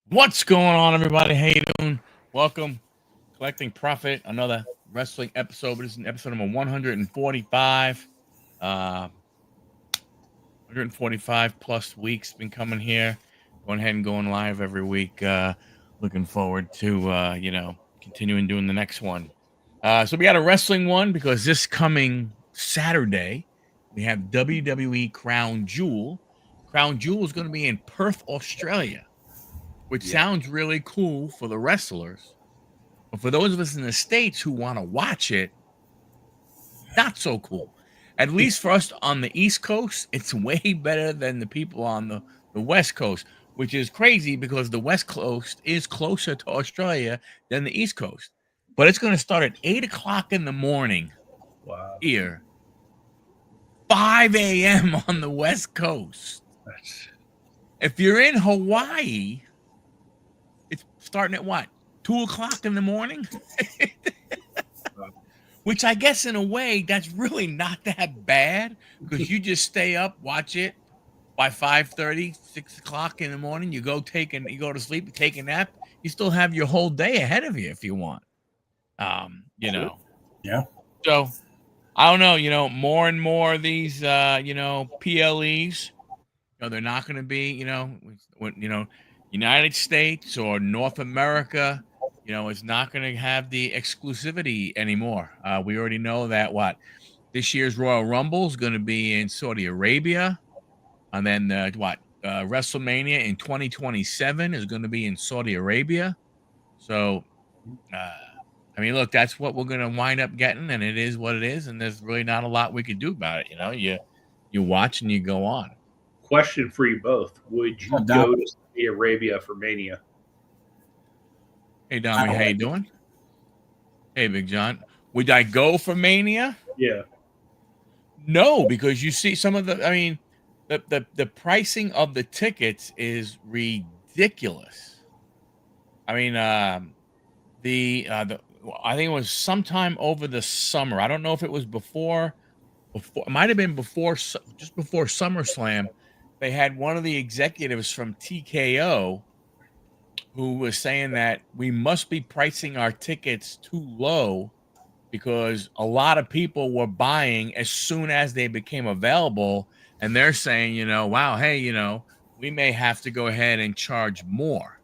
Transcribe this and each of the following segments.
What's going on, everybody? How you doing? Welcome, Collecting Profit, another wrestling episode. This is episode number 145. 145 plus weeks been coming here. Going ahead and going live every week. Looking forward to continuing doing the next one. So we got a wrestling one because this coming Saturday we have WWE Crown Jewel. Crown Jewel is going to be in Perth, Australia, which sounds really cool for the wrestlers. But for those of us in the States who want to watch it, not so cool. At least for us on the East Coast, it's way better than the people on the West Coast, which is crazy because the West Coast is closer to Australia than the East Coast. But it's going to start at 8 o'clock in the morning here, 5 a.m. on the West Coast. If you're in Hawaii, it's starting at what? 2 o'clock in the morning? Which I guess in a way, that's really not that bad because you just stay up, watch it by 5:30, 6 o'clock in the morning. You go to sleep, you take a nap. You still have your whole day ahead of you if you want. Yeah. So I don't know, more and more of these, PLEs, they're not going to be, United States or North America, it's not going to have the exclusivity anymore. We already know that this year's Royal Rumble is going to be in Saudi Arabia. And then WrestleMania in 2027 is going to be in Saudi Arabia. So, look, that's what we're going to wind up getting, and it is what it is. And there's really not a lot we could do about it. You watch and you go on. Question for you both. Would you go to Saudi Arabia for Mania? Hey, Dommy, how you doing? Hey, Big John. Would I go for Mania? Yeah. No, because you see some of the pricing of the tickets is ridiculous. I think it was sometime over the summer. I don't know if it was before it might have been just before SummerSlam. They had one of the executives from TKO who was saying that we must be pricing our tickets too low because a lot of people were buying as soon as they became available. And they're saying, wow, hey, we may have to go ahead and charge more.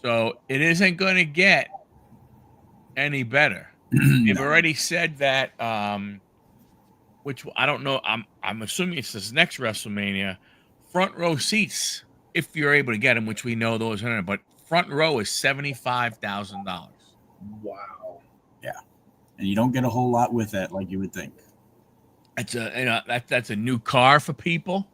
So it isn't going to get any better. They've already said that, which I don't know. I'm assuming it's this next WrestleMania. Front row seats, if you're able to get them, which we know those are, but front row is $75,000. Wow. Yeah, and you don't get a whole lot with that, like you would think. It's that's a new car for people.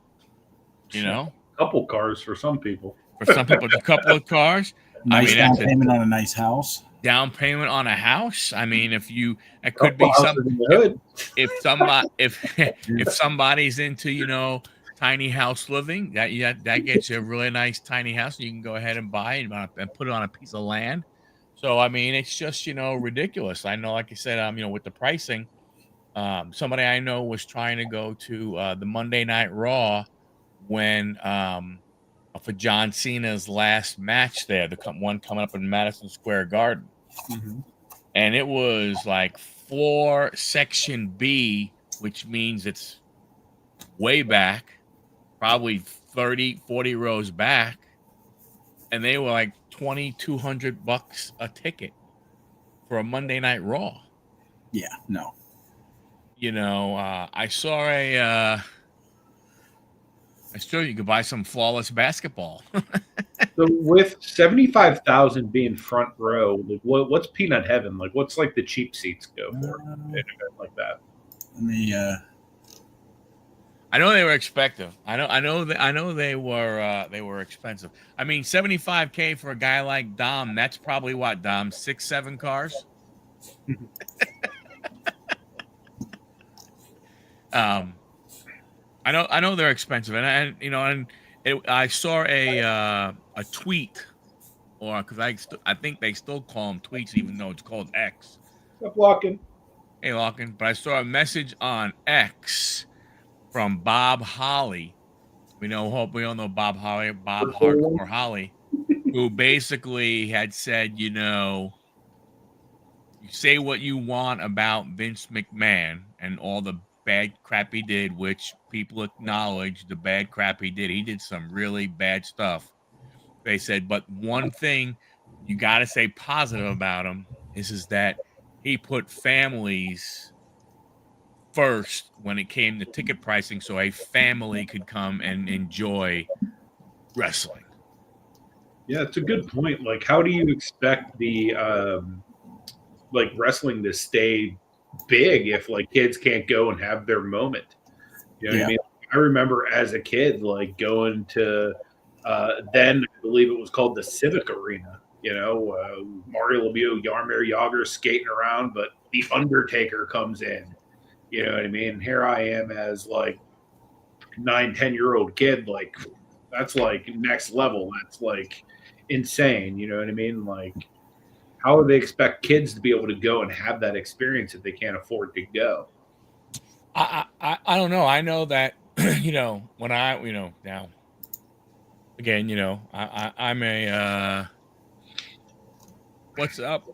A couple cars for some people. For some people, it's a couple of cars. Nice down payment on a nice house. Down payment on a house. It could be something. If somebody's into tiny house living, that gets you a really nice tiny house. You can go ahead and buy it and put it on a piece of land. So it's just ridiculous. I know, like I said, with the pricing, somebody I know was trying to go to the Monday Night Raw when for John Cena's last match there, the one coming up in Madison Square Garden. Mm-hmm. And it was like floor section B, which means it's way back, probably 30, 40 rows back. And they were like $2,200 a ticket for a Monday Night Raw. Yeah, no. I saw you could buy some flawless basketball. So with 75,000 being front row, like what's peanut heaven? Like what's like the cheap seats go for in an event like that? I know they were expensive. I know they were expensive. 75K for a guy like Dom, that's probably what, Dom, 6-7 cars. I know they're expensive, and I saw a tweet, or because I think they still call them tweets, even though it's called X. Stop walking. Hey, Larkin, but I saw a message on X from Bob Holly. We all know Bob Holly, Bob Hardcore Holly, who basically had said, you say what you want about Vince McMahon and all the bad crap he did, which people acknowledge the bad crap he did. He did some really bad stuff. They said, but one thing you got to say positive about him is that he put families first when it came to ticket pricing, so a family could come and enjoy wrestling. Yeah, it's a good point. Like, how do you expect the like wrestling to stay big if like kids can't go and have their moment? You know what I mean? I remember as a kid, like going to then I believe it was called the Civic Arena. Mario Lemieux, Jaromir Jagr skating around, but the Undertaker comes in. You know what I mean? Here I am as like 9, 10-year-old kid, like that's like next level. That's like insane. You know what I mean? Like, how would they expect kids to be able to go and have that experience if they can't afford to go? I don't know. I know that when I now again I'm a what's up?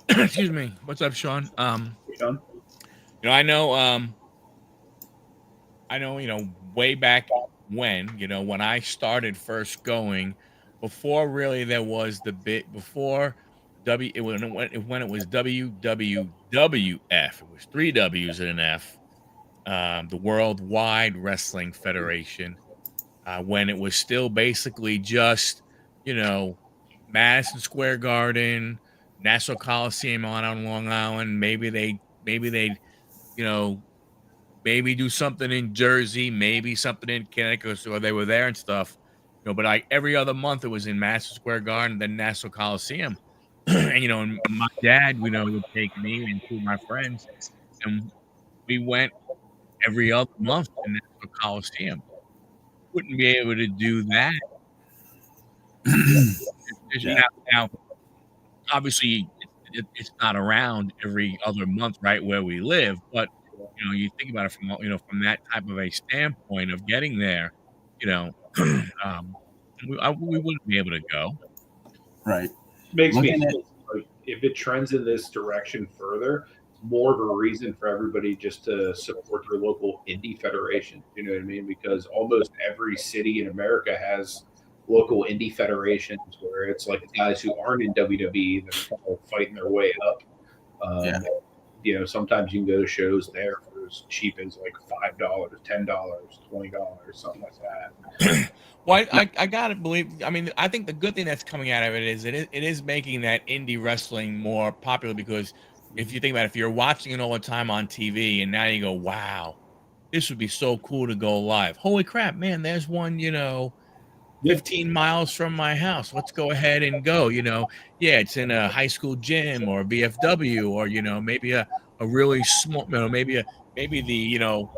Excuse me. What's up, Sean? Sean? I know way back when when I started first going, before really there was the bit before when it was WWWF. It was three W's and an F. The Worldwide Wrestling Federation, when it was still basically just, Madison Square Garden, Nassau Coliseum on Long Island. Maybe they, you know, maybe do something in Jersey, maybe something in Connecticut, so they were there and stuff. But like every other month it was in Madison Square Garden, then Nassau Coliseum. And my dad, would take me and two of my friends, and we went every other month to Nassau Coliseum. Wouldn't be able to do that. Yeah. Now, obviously, it's not around every other month, right, where we live, but, you think about it from that type of a standpoint of getting there, you know, um, we wouldn't be able to go. Right. Makes me Looking at feel like if it trends in this direction further, more of a reason for everybody just to support their local indie federation. You know what I mean? Because almost every city in America has local indie federations where it's like the guys who aren't in WWE that are kind of fighting their way up. Yeah. Sometimes you can go to shows there for as cheap as like $5, $10, $20, something like that. Well, I gotta believe. I mean, I think the good thing that's coming out of it is it is making that indie wrestling more popular, because if you think about it, if you're watching it all the time on TV and now you go, wow, this would be so cool to go live. Holy crap, man, there's one, Yeah. 15 miles from my house. Let's go ahead and go. Yeah, it's in a high school gym or VFW, or maybe a really small, maybe the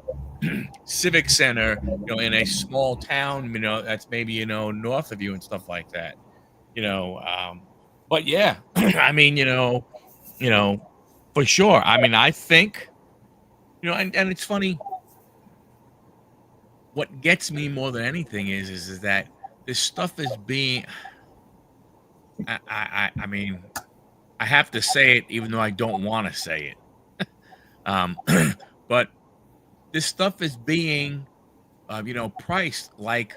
civic center, in a small town, that's maybe north of you and stuff like that. But yeah, I mean, you know, for sure. I mean, I think, and it's funny. What gets me more than anything is that this stuff is being. I mean, I have to say it, even though I don't want to say it. Um, but this stuff is being, priced like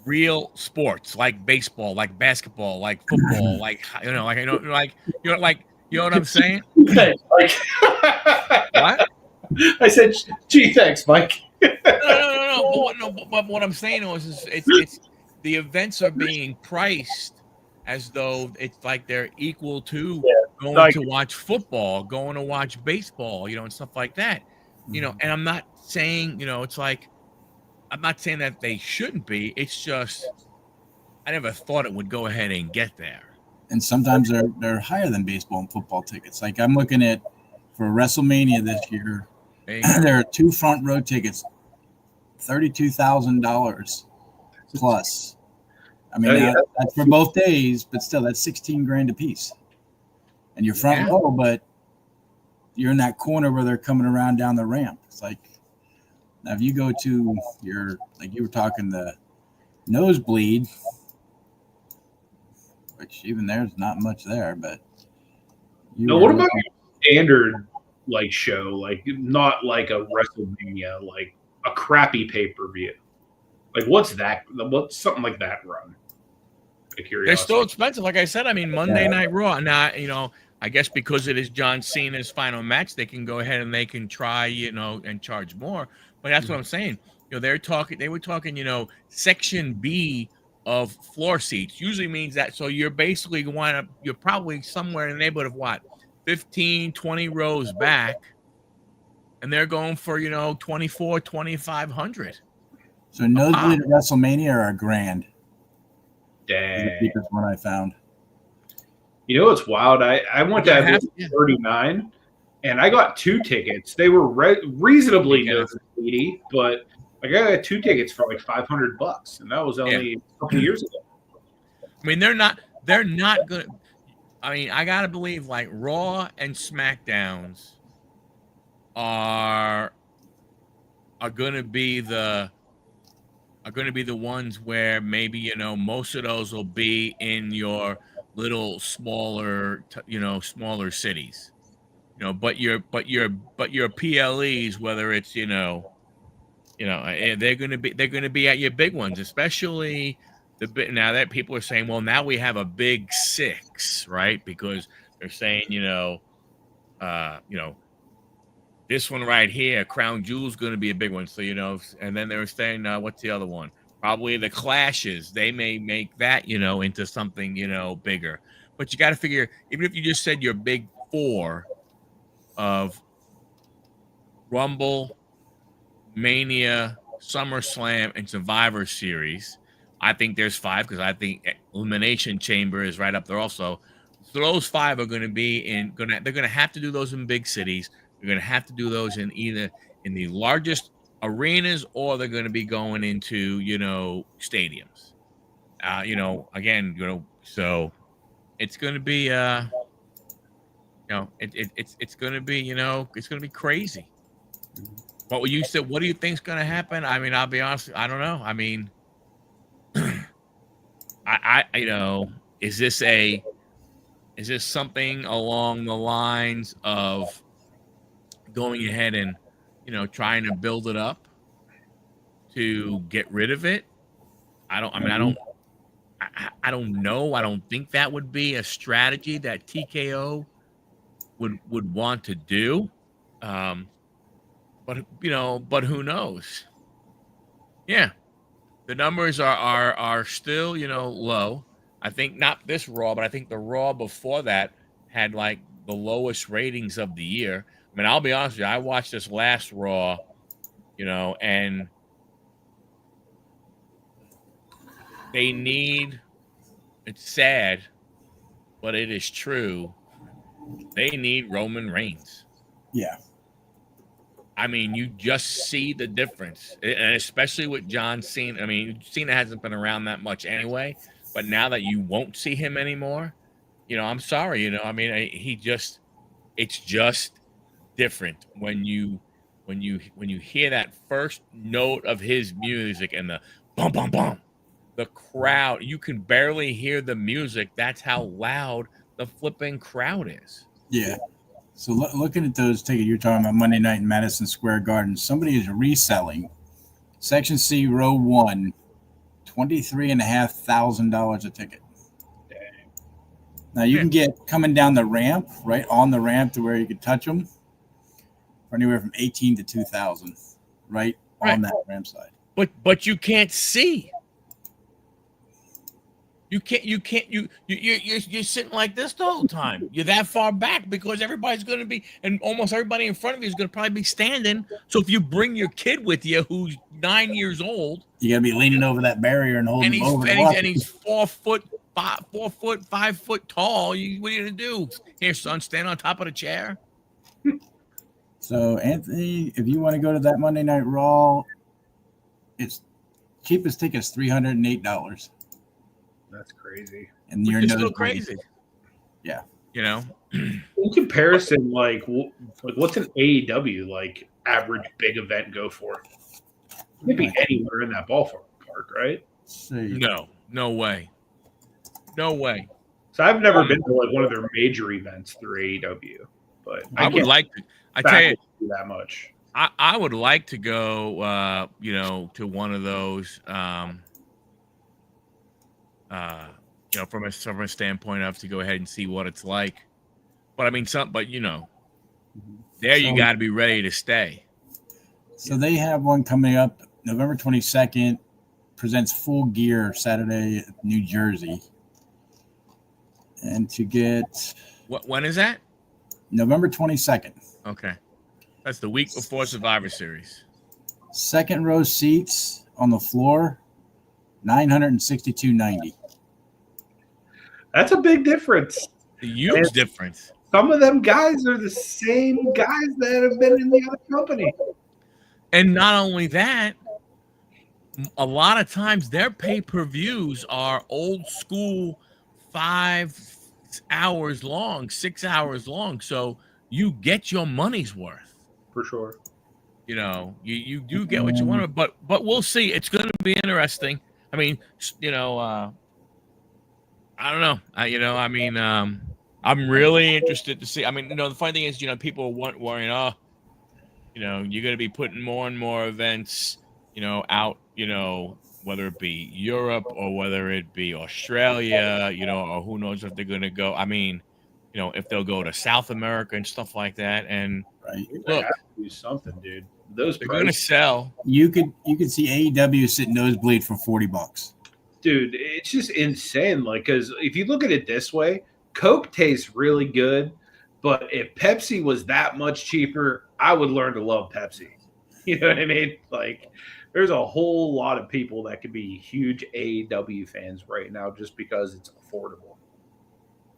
real sports, like baseball, like basketball, like football, like like what I'm saying? Thanks, Mike. What? I said, gee, thanks, Mike. No. But what I'm saying is it's the events are being priced as though it's like they're equal to going like, to watch football, going to watch baseball, and stuff like that. And I'm not saying, it's like I'm not saying that they shouldn't be. It's just I never thought it would go ahead and get there. And sometimes they're higher than baseball and football tickets. Like I'm looking at for WrestleMania this year, there are 2 front row tickets, $32,000 plus. I mean, that's for both days, but still, that's $16,000 a piece. And you're front row, but you're in that corner where they're coming around down the ramp. It's like, now if you go to like you were talking, the nosebleed, which even there's not much there. But No, what about your standard like show, like not like a WrestleMania, like a crappy pay-per-view? Like what's something like that run? They're still expensive. Like I said, I mean, Monday Night Raw. Now, I guess because it is John Cena's final match, they can go ahead and they can try, and charge more. But that's what I'm saying. They were talking, section B of floor seats. Usually means that. So you're basically you're probably somewhere in the neighborhood of what, 15, 20 rows back. And they're going for, 24, 2,500. So nosebleed at WrestleMania are $1,000. Dang. The cheapest one I found. You know what's wild? I went to 39, and I got 2 tickets. They were reasonably nosebleedy, but like I got 2 tickets for like $500, and that was only a couple years ago. I mean, they're not good. I mean, I gotta believe like Raw and SmackDowns are gonna be the ones where maybe most of those will be in your little smaller cities, but your PLEs, whether it's they're gonna be at your big ones, especially now that people are saying, well, now we have a big 6, right? Because they're saying this one right here, Crown Jewel's going to be a big one. So, and then they were saying, what's the other one? Probably the Clashes. They may make that, into something, bigger. But you got to figure, even if you just said your big 4 of Rumble, Mania, SummerSlam, and Survivor Series, I think there's 5 because I think Elimination Chamber is right up there also. So those 5 are going to be they're going to have to do those in big cities. They're going to have to do those in either in the largest arenas or they're going to be going into, stadiums. So it's going to be, it's going to be, it's going to be crazy. What you said, what do you think's going to happen? I mean, I'll be honest, I don't know. I mean, is this something along the lines of going ahead and trying to build it up to get rid of it? I don't know. I don't think that would be a strategy that TKO would want to do. But who knows? Yeah. The numbers are still, low. I think not this Raw, but I think the Raw before that had like the lowest ratings of the year. I mean, I'll be honest with you. I watched this last Raw, and it's sad, but it is true. They need Roman Reigns. Yeah. I mean, you just see the difference, and especially with John Cena. I mean, Cena hasn't been around that much anyway, but now that you won't see him anymore, I'm sorry, I mean, it's just different when you hear that first note of his music and the bum bum bum, the crowd, you can barely hear the music. That's how loud the flipping crowd is. Yeah. So looking at those tickets, you're talking about Monday night in Madison Square Garden. Somebody is reselling Section C, Row 1, $23,500 a ticket. Dang. Now you can get coming down the ramp, right on the ramp to where you could touch them, for anywhere from $18,000 to $2,000, right on that ramp side. But you can't see. You're sitting like this the whole time. You're that far back because everybody's going to be, and almost everybody in front of you is going to probably be standing. So if you bring your kid with you who's 9 years old, you got to be leaning over that barrier and holding him over. And he's 4 foot, 5 foot tall. What are you going to do? Here, son, stand on top of the chair. So Anthony, if you want to go to that Monday Night Raw, it's cheapest ticket's $308. That's crazy. And you're still crazy. Yeah. In comparison, like what's an AEW like average big event go for? Maybe anywhere in that ballpark, right? No way. So I've never been to like one of their major events through AEW, but I would can't like to. I tell you, do that much. I would like to go, to one of those, from a standpoint of to go ahead and see what it's like. But I mean, there you So- got to be ready to stay. So they have one coming up November 22nd. Presents Full Gear Saturday at New Jersey. And to get When is that? November 22nd. Okay, that's the week before Survivor Series. Second row seats on the floor, $962.90. That's a big difference. A huge difference. Some of them guys are the same guys that have been in the other company. And not only that, a lot of times their pay-per-views are old school, 5 hours long, 6 hours long. So you get your money's worth. For sure. You do get what you want, but we'll see. It's going to be interesting. I mean, I don't know. I'm really interested to see. I mean, the funny thing is, people worrying, you're going to be putting more and more events, out, whether it be Europe or whether it be Australia, or who knows if they're going to go. I mean, if they'll go to South America and stuff like that. And Right. look, do something, dude. Those they're going to sell. You could see AEW sit nosebleed for $40. Dude, it's just insane. Like, because if you look at it this way, Coke tastes really good, but if Pepsi was that much cheaper, I would learn to love Pepsi. You know what I mean? Like, there's a whole lot of people that could be huge AEW fans right now just because it's affordable.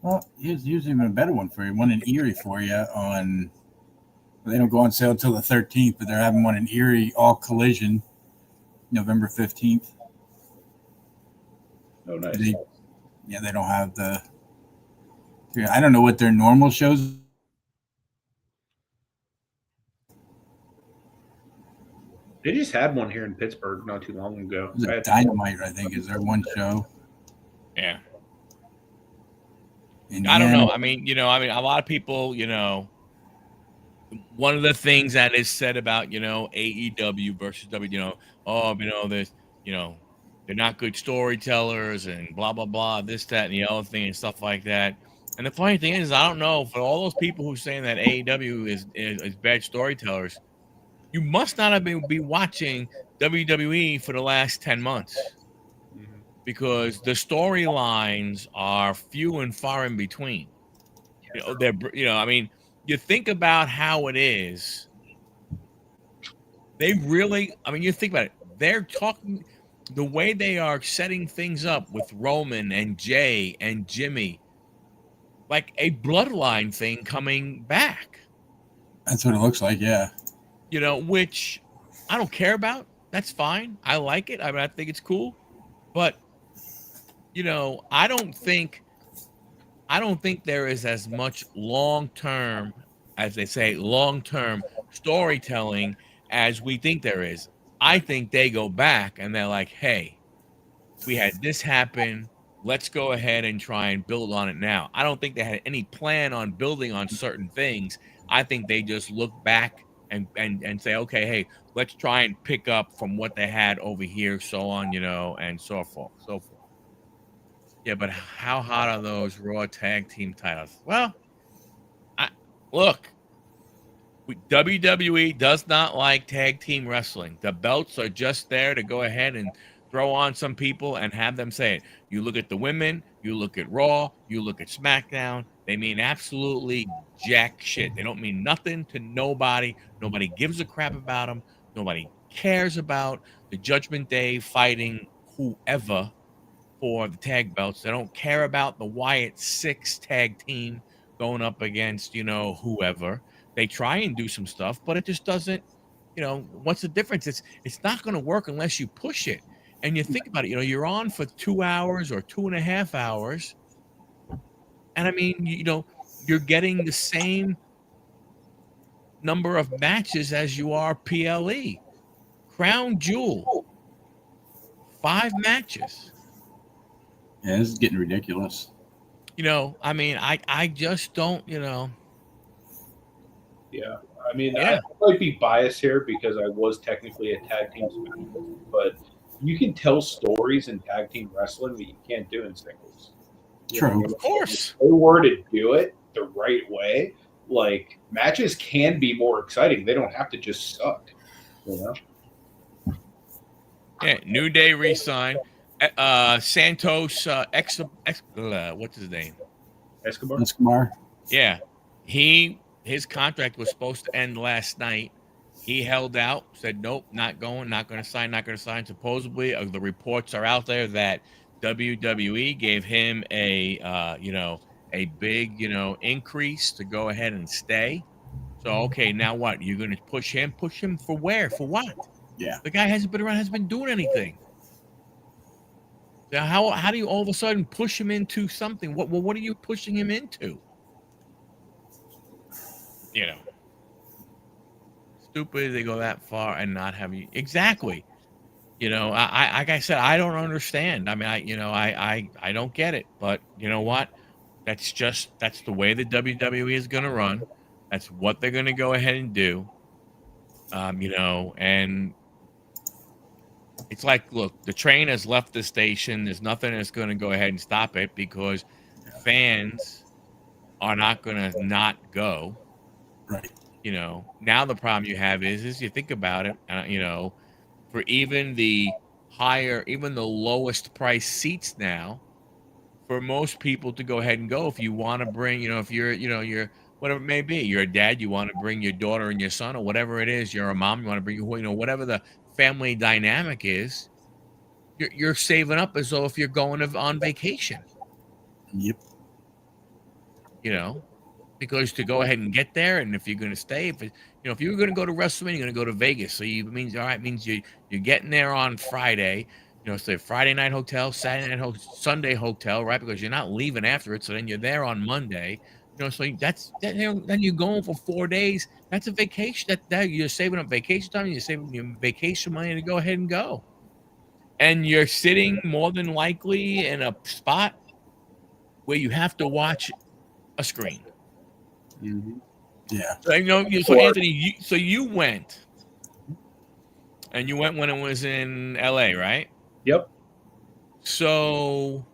Well, here's even a better one for you. One in Erie for you on. They don't go on sale until the 13th, but they're having one in Erie, All Collision, November 15th. Oh, nice. They don't have the. I don't know what their normal shows. They just had one here in Pittsburgh not too long ago. Is it Dynamite, I think, is their one show. Yeah. Indiana. I don't know. I mean, a lot of people, one of the things that is said about, AEW versus W, there's, they're not good storytellers and blah, blah, blah, this, that, and the other thing and stuff like that. And the funny thing is, I don't know, for all those people who are saying that AEW is bad storytellers, you must not have been watching WWE for the last 10 months. Because the storylines are few and far in between. You think about how it is. They really, you think about it. They're talking the way they are setting things up with Roman and Jay and Jimmy, like a bloodline thing coming back. That's what it looks like, yeah. Which I don't care about. That's fine. I like it. I think it's cool. But I don't think there is as much long-term, as they say, long-term storytelling as we think there is. I think they go back and they're like, hey, we had this happen. Let's go ahead and try and build on it now. I don't think they had any plan on building on certain things. I think they just look back and say, okay, hey, let's try and pick up from what they had over here, so on, and so forth. Yeah, but how hot are those Raw tag team titles? Well, WWE does not like tag team wrestling. The belts are just there to go ahead and throw on some people and have them say it. You look at the women, you look at Raw, you look at SmackDown. They mean absolutely jack shit. They don't mean nothing to nobody. Nobody gives a crap about them. Nobody cares about the Judgment Day fighting whoever for the tag belts. They don't care about the Wyatt 6 tag team going up against, whoever. They try and do some stuff, but it just doesn't, what's the difference? It's not going to work unless you push it. And you think about it, you're on for 2 hours or 2.5 hours. And you're getting the same number of matches as you are PLE. Crown Jewel, 5 matches. Yeah, this is getting ridiculous. I mean, I just don't, Yeah. I mean, I yeah, might be biased here because I was technically a tag team specialist, but you can tell stories in tag team wrestling that you can't do in singles. You know what I True. mean? of course. If they were to do it the right way, like matches can be more exciting. They don't have to just suck. You know? Yeah, New Day re-signed. Santos, what's his name? Escobar? Escobar. Yeah, his contract was supposed to end last night. He held out, said nope, not going, not going to sign, not going to sign. Supposedly, the reports are out there that WWE gave him a big, increase to go ahead and stay. So okay, now what? You're going to push him? Push him for where? For what? Yeah. The guy hasn't been around, hasn't been doing anything. Now, how do you all of a sudden push him into something? What are you pushing him into? You know, stupid they go that far and not have you exactly. I like I said, I don't understand. I mean, I don't get it. But you know what? That's the way the WWE is going to run. That's what they're going to go ahead and do. And it's like, look, the train has left the station. There's nothing that's going to go ahead and stop it because fans are not going to not go. Right. Now the problem you have is you think about it, for even even the lowest price seats now, for most people to go ahead and go, if you want to bring, if you're whatever it may be, you're a dad, you want to bring your daughter and your son or whatever it is, you're a mom, you want to bring whatever the family dynamic is, you're saving up as though if you're going on vacation, Yep. because to go ahead and get there, and if you're going to stay, if you're going to go to WrestleMania, you're going to go to Vegas. So means you're getting there on Friday, say Friday night hotel, Saturday night Sunday hotel, right? Because you're not leaving after it. So then you're there on Monday, so then you're going for 4 days. That's a vacation. That you're saving up vacation time. You're saving your vacation money to go ahead and go, and you're sitting more than likely in a spot where you have to watch a screen. Mm-hmm. Yeah. So Anthony, you went, and you went when it was in LA, right? Yep. So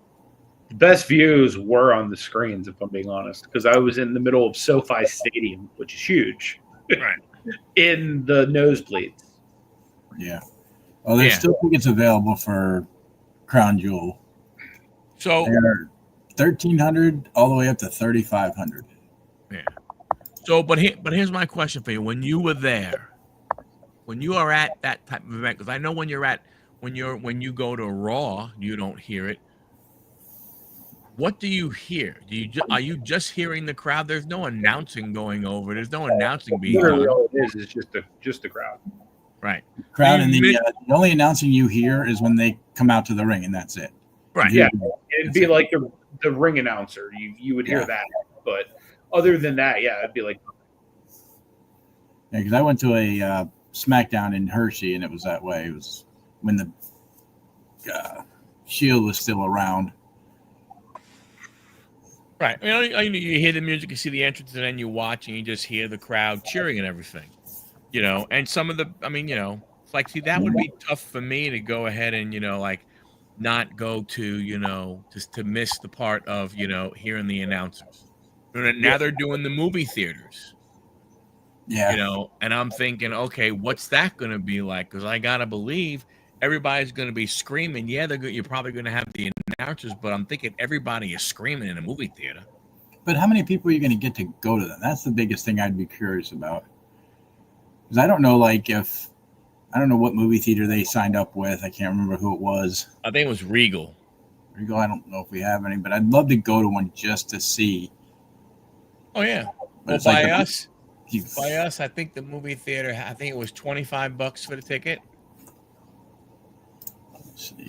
The best views were on the screens, if I'm being honest, because I was in the middle of SoFi Stadium, which is huge, right, in the nosebleeds. Yeah. Oh, there's Yeah. still tickets available for Crown Jewel. so They're 1,300 all the way up to 3,500. yeah. So, but here's my question for you: when you were there, when you are at that type of event, because I know when you go to Raw, you don't hear it. What do you hear? Are you just hearing the crowd? There's no announcing going over. There's no announcing being Literally, done. all it is just the crowd. Right. Crowd, You and mi- the only announcing you hear is when they come out to the ring, and that's it. Right. Yeah, it'd be like the ring announcer. You would hear that, but other than that, yeah, it'd be like. Yeah, because I went to a SmackDown in Hershey, and it was that way. It was when the Shield was still around. Right. You hear the music, you see the entrance, and then you watch, and you just hear the crowd cheering and everything. And some of the, it's like, see, that would be tough for me to go ahead and, like, not go to, just to miss the part of, hearing the announcers. Now they're doing the movie theaters. Yeah. And I'm thinking, okay, what's that going to be like? Because I got to believe everybody's going to be screaming. Yeah, you're probably going to have the announcers, but I'm thinking everybody is screaming in a movie theater. But how many people are you going to get to go to them? That's the biggest thing I'd be curious about. Because I don't know, I don't know what movie theater they signed up with. I can't remember who it was. I think it was Regal. I don't know if we have any, but I'd love to go to one just to see. Oh, yeah. But Well, by us, I think the movie theater, I think it was $25 for the ticket. Let's see.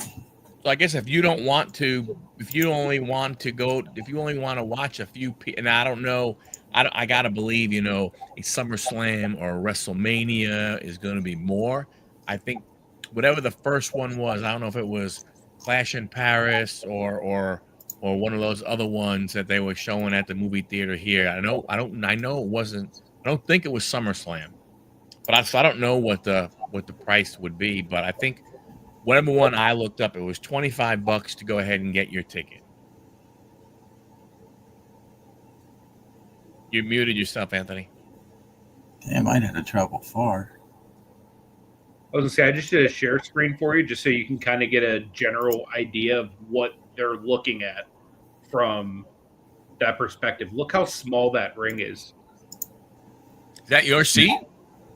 So I guess if you only want to watch a few, and I don't know, I gotta believe, a SummerSlam or a WrestleMania is going to be more. I think whatever the first one was, I don't know if it was Clash in Paris or or one of those other ones that they were showing at the movie theater here. I know it wasn't. I don't think it was SummerSlam, but I don't know what the price would be. But I think whatever one I looked up, it was $25 to go ahead and get your ticket. You muted yourself, Anthony. Damn, I had to travel far. I was gonna say I just did a share screen for you, just so you can kind of get a general idea of what they're looking at from that perspective. Look how small that ring is. Is that your seat?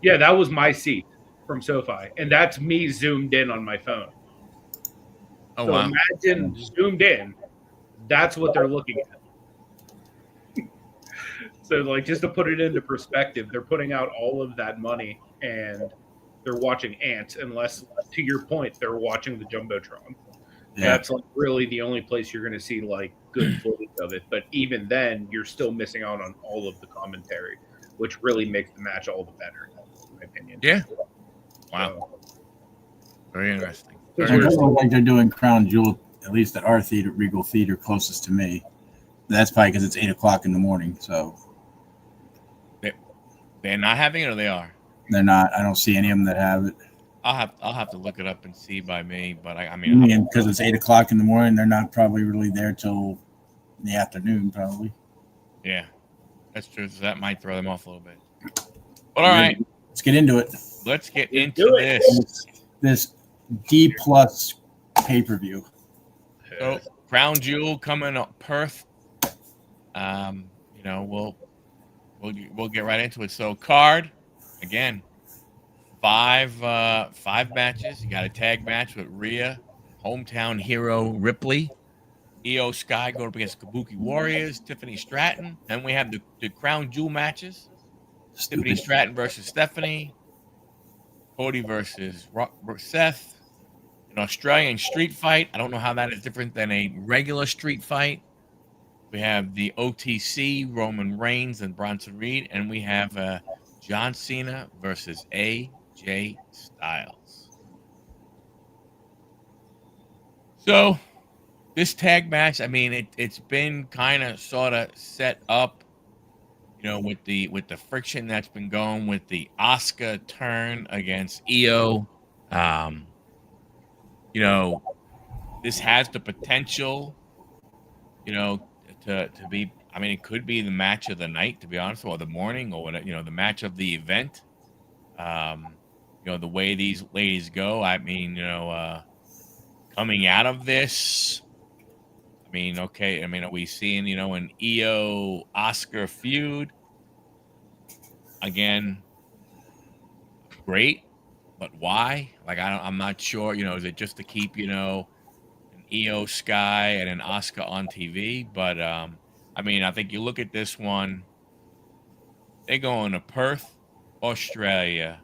Yeah, that was my seat from SoFi, and that's me zoomed in on my phone. Oh, so wow. Imagine zoomed in. That's what they're looking at. So, like, just to put it into perspective, they're putting out all of that money, and they're watching ants. Unless, to your point, they're watching the jumbotron. Yeah. That's like really the only place you're going to see like good footage of it. But even then, you're still missing out on all of the commentary, which really makes the match all the better, in my opinion. Yeah. Wow. Very interesting. It doesn't look like they're doing Crown Jewel, at least at our theater, Regal Theater, closest to me. That's probably because it's 8 o'clock in the morning. So they're not having it, or they are? They're not. I don't see any of them that have it. I'll have to look it up and see by me. But I mean, because it's 8 o'clock in the morning, they're not probably really there till the afternoon, probably. Yeah, that's true. So that might throw them off a little bit. But all right, let's get into it. Let's get into this. This D+ pay-per-view. So Crown Jewel coming up, Perth. You know, we'll get right into it. So card again. Five matches. You got a tag match with Rhea, hometown hero Ripley, Io Sky going up against Kabuki Warriors, Tiffany Stratton. Then we have the Crown Jewel matches. Tiffany Stratton versus Stephanie, Cody versus Seth, an Australian street fight. I don't know how that is different than a regular street fight. We have the OTC, Roman Reigns and Bronson Reed, and we have John Cena versus AJ Styles. So this tag match, I mean, it's been kind of sort of set up, you know, with the friction that's been going with the Asuka turn against Io. You know, this has the potential, you know, to be. I mean, it could be the match of the night, to be honest, or the morning, or whatever, you know, the match of the event. You know, the way these ladies go, I mean, you know, coming out of this, I mean, okay, I mean, are we seeing, you know, an Io Oscar feud? Again, great, but why? Like, I'm not sure, you know, is it just to keep, you know, an Io Sky and an Oscar on TV? But, I mean, I think you look at this one, they're going to Perth, Australia.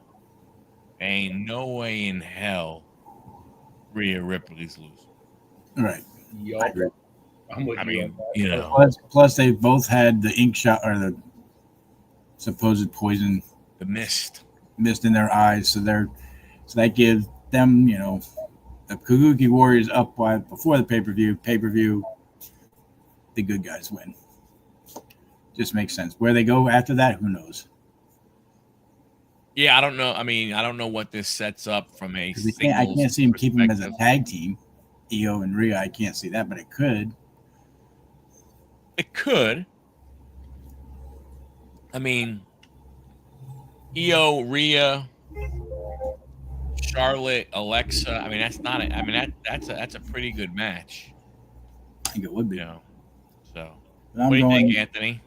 Ain't no way in hell Rhea Ripley's losing. Right. Yup. I'm with I you mean, on that. you know, Plus, they both had the ink shot or the supposed poison, the mist in their eyes, so that gives them, you know, the Kabuki Warriors up before the pay-per-view, the good guys win. Just makes sense. Where they go after that, who knows? Yeah, I don't know. I mean, I don't know what this sets up from a. I can't see him keeping them as a tag team, Io and Rhea. I can't see that, but it could. It could. I mean, Io, Rhea, Charlotte, Alexa. I mean, that's not. I mean, that's a pretty good match. I think it would be. You know, so what do you think, Anthony?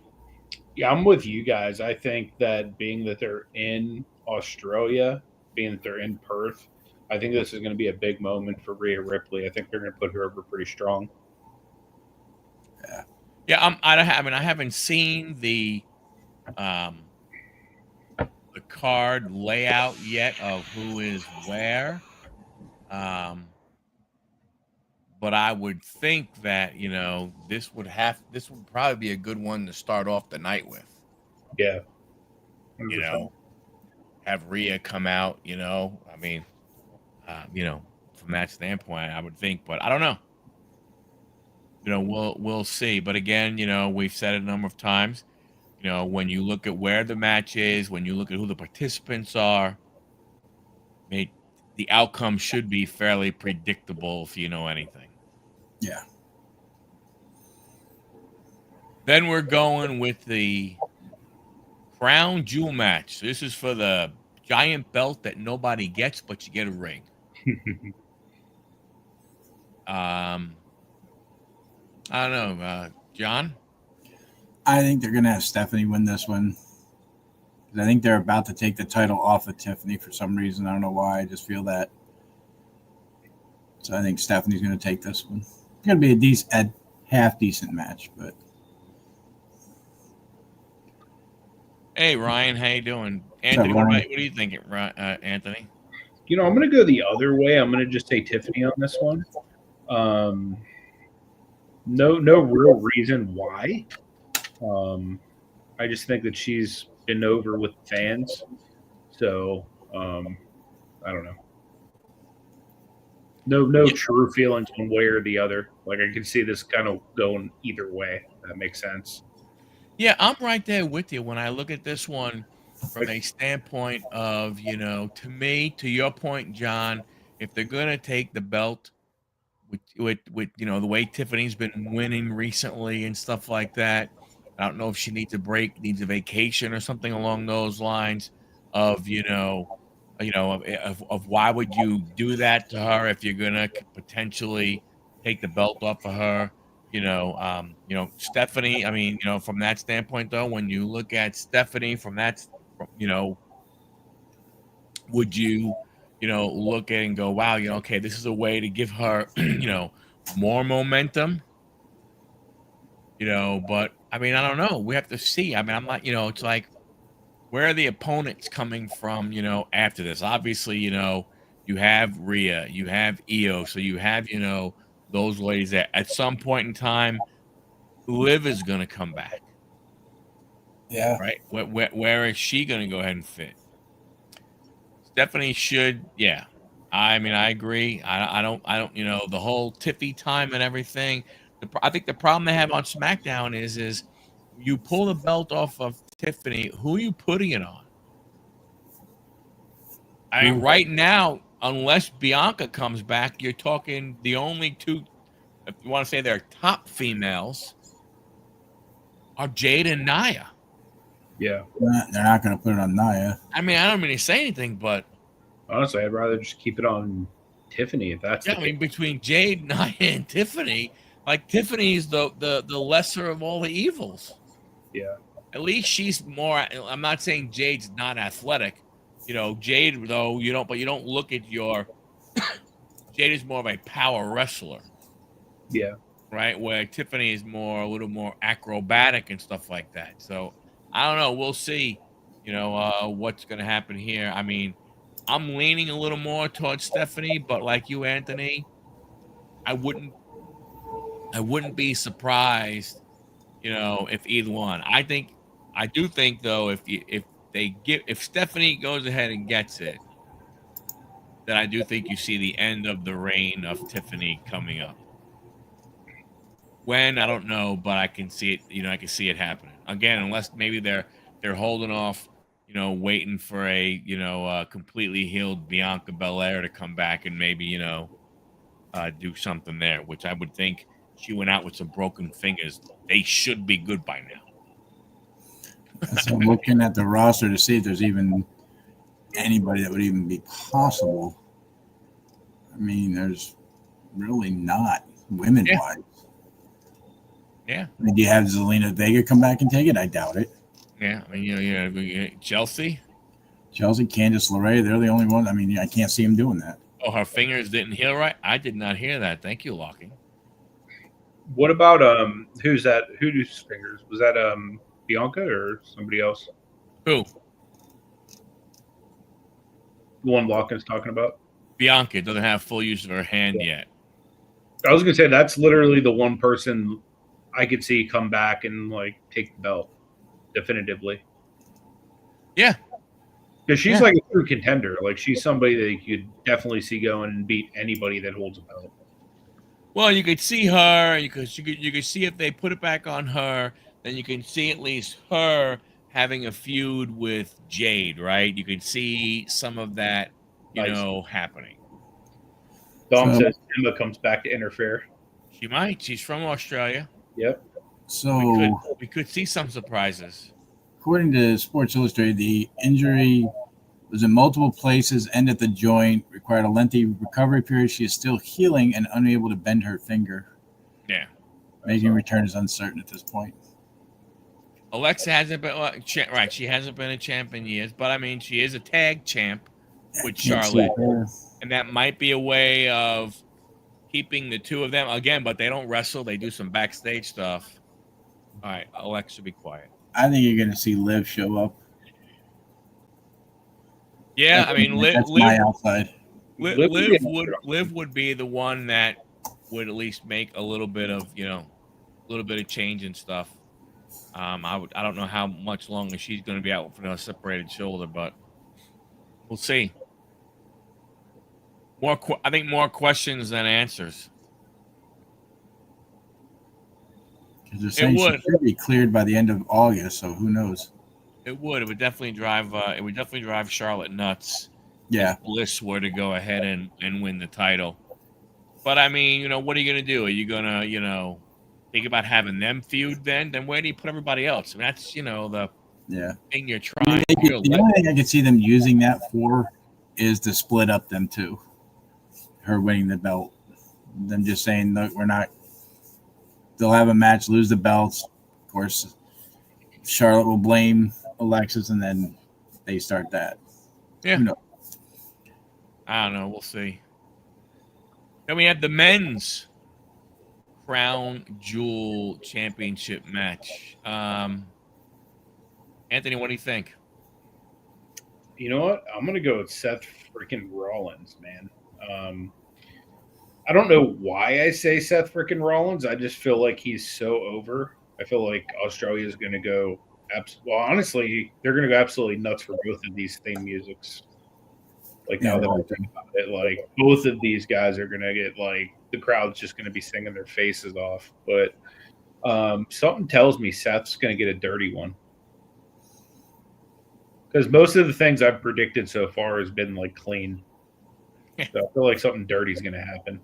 Yeah, I'm with you guys. I think that being that they're in Australia, being that they're in Perth, I think this is going to be a big moment for Rhea Ripley. I think they're going to put her over pretty strong. Yeah. I mean, I haven't seen the card layout yet of who is where. But I would think that, you know, this would probably be a good one to start off the night with. Yeah. 100%. You know, have Rhea come out, you know, I mean, you know, from that standpoint, I would think, but I don't know. we'll see. But again, we've said it a number of times. When you look at where the match is, when you look at who the participants are, the outcome should be fairly predictable if you know anything. Yeah. Then we're going with the crown jewel match. So this is for the giant belt that nobody gets, but you get a ring. I don't know, John. I think they're going to have Stephanie win this one. I think they're about to take the title off of Tiffany for some reason. I don't know why. I just feel that. So I think Stephanie's going to take this one. It's going to be a half decent match, but. Hey Ryan, how you doing? Anthony, what do you think, Anthony? I'm going to go the other way. I'm going to just say Tiffany on this one. No real reason why. I just think that she's been over with fans. So, I don't know. No true feelings one way or the other. Like, I can see this kind of going either way. That makes sense. Yeah, I'm right there with you when I look at this one from a standpoint of, to me, to your point, John, if they're going to take the belt with the way Tiffany's been winning recently and stuff like that, I don't know if she needs a break, needs a vacation or something along those lines of, of why would you do that to her if you're going to potentially take the belt off of her? Stephanie, I mean, from that standpoint, though, when you look at Stephanie from that, would you, look at it and go, wow, okay, this is a way to give her, more momentum, but I mean, I don't know. We have to see. I mean, I'm not, it's like, where are the opponents coming from, after this? Obviously, you have Rhea, you have Io, so you have, those ladies that at some point in time, Liv is going to come back. Yeah. Right. Where is she going to go ahead and fit? Stephanie should. Yeah. I mean, I agree. I don't, the whole Tiffy time and everything. I think the problem they have on SmackDown is you pull the belt off of Tiffany, who are you putting it on? I mean, right now, unless Bianca comes back, you're talking the only two, if you want to say they're top females, are Jade and Nia. Yeah. They're not going to put it on Nia. I mean, I don't really say anything, but honestly, I'd rather just keep it on Tiffany if that's I mean, between Jade, Nia, and Tiffany, like Tiffany's the lesser of all the evils. Yeah. At least she's more. I'm not saying Jade's not athletic. Jade, though, you don't look at your Jade is more of a power wrestler. Yeah. Right, where Tiffany is a little more acrobatic and stuff like that. So I don't know. We'll see. What's going to happen here. I mean, I'm leaning a little more towards Stephanie, but like you, Anthony, I wouldn't be surprised, if either one. I do think though, if Stephanie goes ahead and gets it, then I do think you see the end of the reign of Tiffany coming up. When, I don't know, but I can see it. I can see it happening again, unless maybe they're holding off, waiting for a completely healed Bianca Belair to come back and maybe do something there. Which I would think she went out with some broken fingers. They should be good by now. So I'm looking at the roster to see if there's even anybody that would even be possible. I mean, there's really not women-wise. Yeah. I mean, do you have Zelina Vega come back and take it? I doubt it. Yeah. I mean, Chelsea, Candice LeRae, they're the only one. I mean, I can't see them doing that. Oh, her fingers didn't heal right? I did not hear that. Thank you, Locking. What about who's that? Whose fingers? Was that Bianca or somebody else? Who? The one Locken's talking about? Bianca doesn't have full use of her hand yet. I was gonna say that's literally the one person I could see come back and like take the belt definitively. Yeah. Because she's like a true contender. Like she's somebody that you could definitely see going and beat anybody that holds a belt. Well, you could see her. You could see if they put it back on her, then you can see at least her having a feud with Jade, right? You could see some of that, Nice. happening. Dom So- says Emma comes back to interfere. She might. She's from Australia. Yep. So, We could see some surprises. according to Sports Illustrated, the injury was in multiple places, end at the joint, required a lengthy recovery period. She is still healing and unable to bend her finger. Yeah. Making return is uncertain at this point. Alexa hasn't been right. She hasn't been a champ in years, but I mean, she is a tag champ with Can't see Charlotte, her. and that might be a way of keeping the two of them again. But they don't wrestle; they do some backstage stuff. All right, Alexa, be quiet. I think you're going to see Liv show up. Yeah, I mean, That's my outside. Liv would be the one that would at least make a little bit of change and stuff. I don't know how much longer she's going to be out for a separated shoulder, but we'll see. I think more questions than answers. Because they're saying she should be cleared by the end of August, so who knows? It would definitely drive. It would definitely drive Charlotte nuts. Yeah. If Bliss were to go ahead and win the title. But I mean, what are you going to do? Are you going to, think about having them feud then where do you put everybody else? I mean, that's the thing you're trying. The only thing I could see them using that for is to split up them two. Her winning the belt, them just saying look, we're not. They'll have a match, lose the belts. Of course, Charlotte will blame Alexis, and then they start that. Yeah, I don't know. We'll see. Then we have the men's Crown Jewel Championship match. Anthony, what do you think? You know what? I'm gonna go with Seth freaking Rollins, man. I don't know why I say Seth freaking Rollins. I just feel like he's so over. I feel like Australia is gonna go. Well, honestly, they're gonna go absolutely nuts for both of these theme musics. Now that I think about it, both of these guys are gonna get the crowd's just gonna be singing their faces off. But something tells me Seth's gonna get a dirty one because most of the things I've predicted so far has been clean. So I feel like something dirty is gonna happen.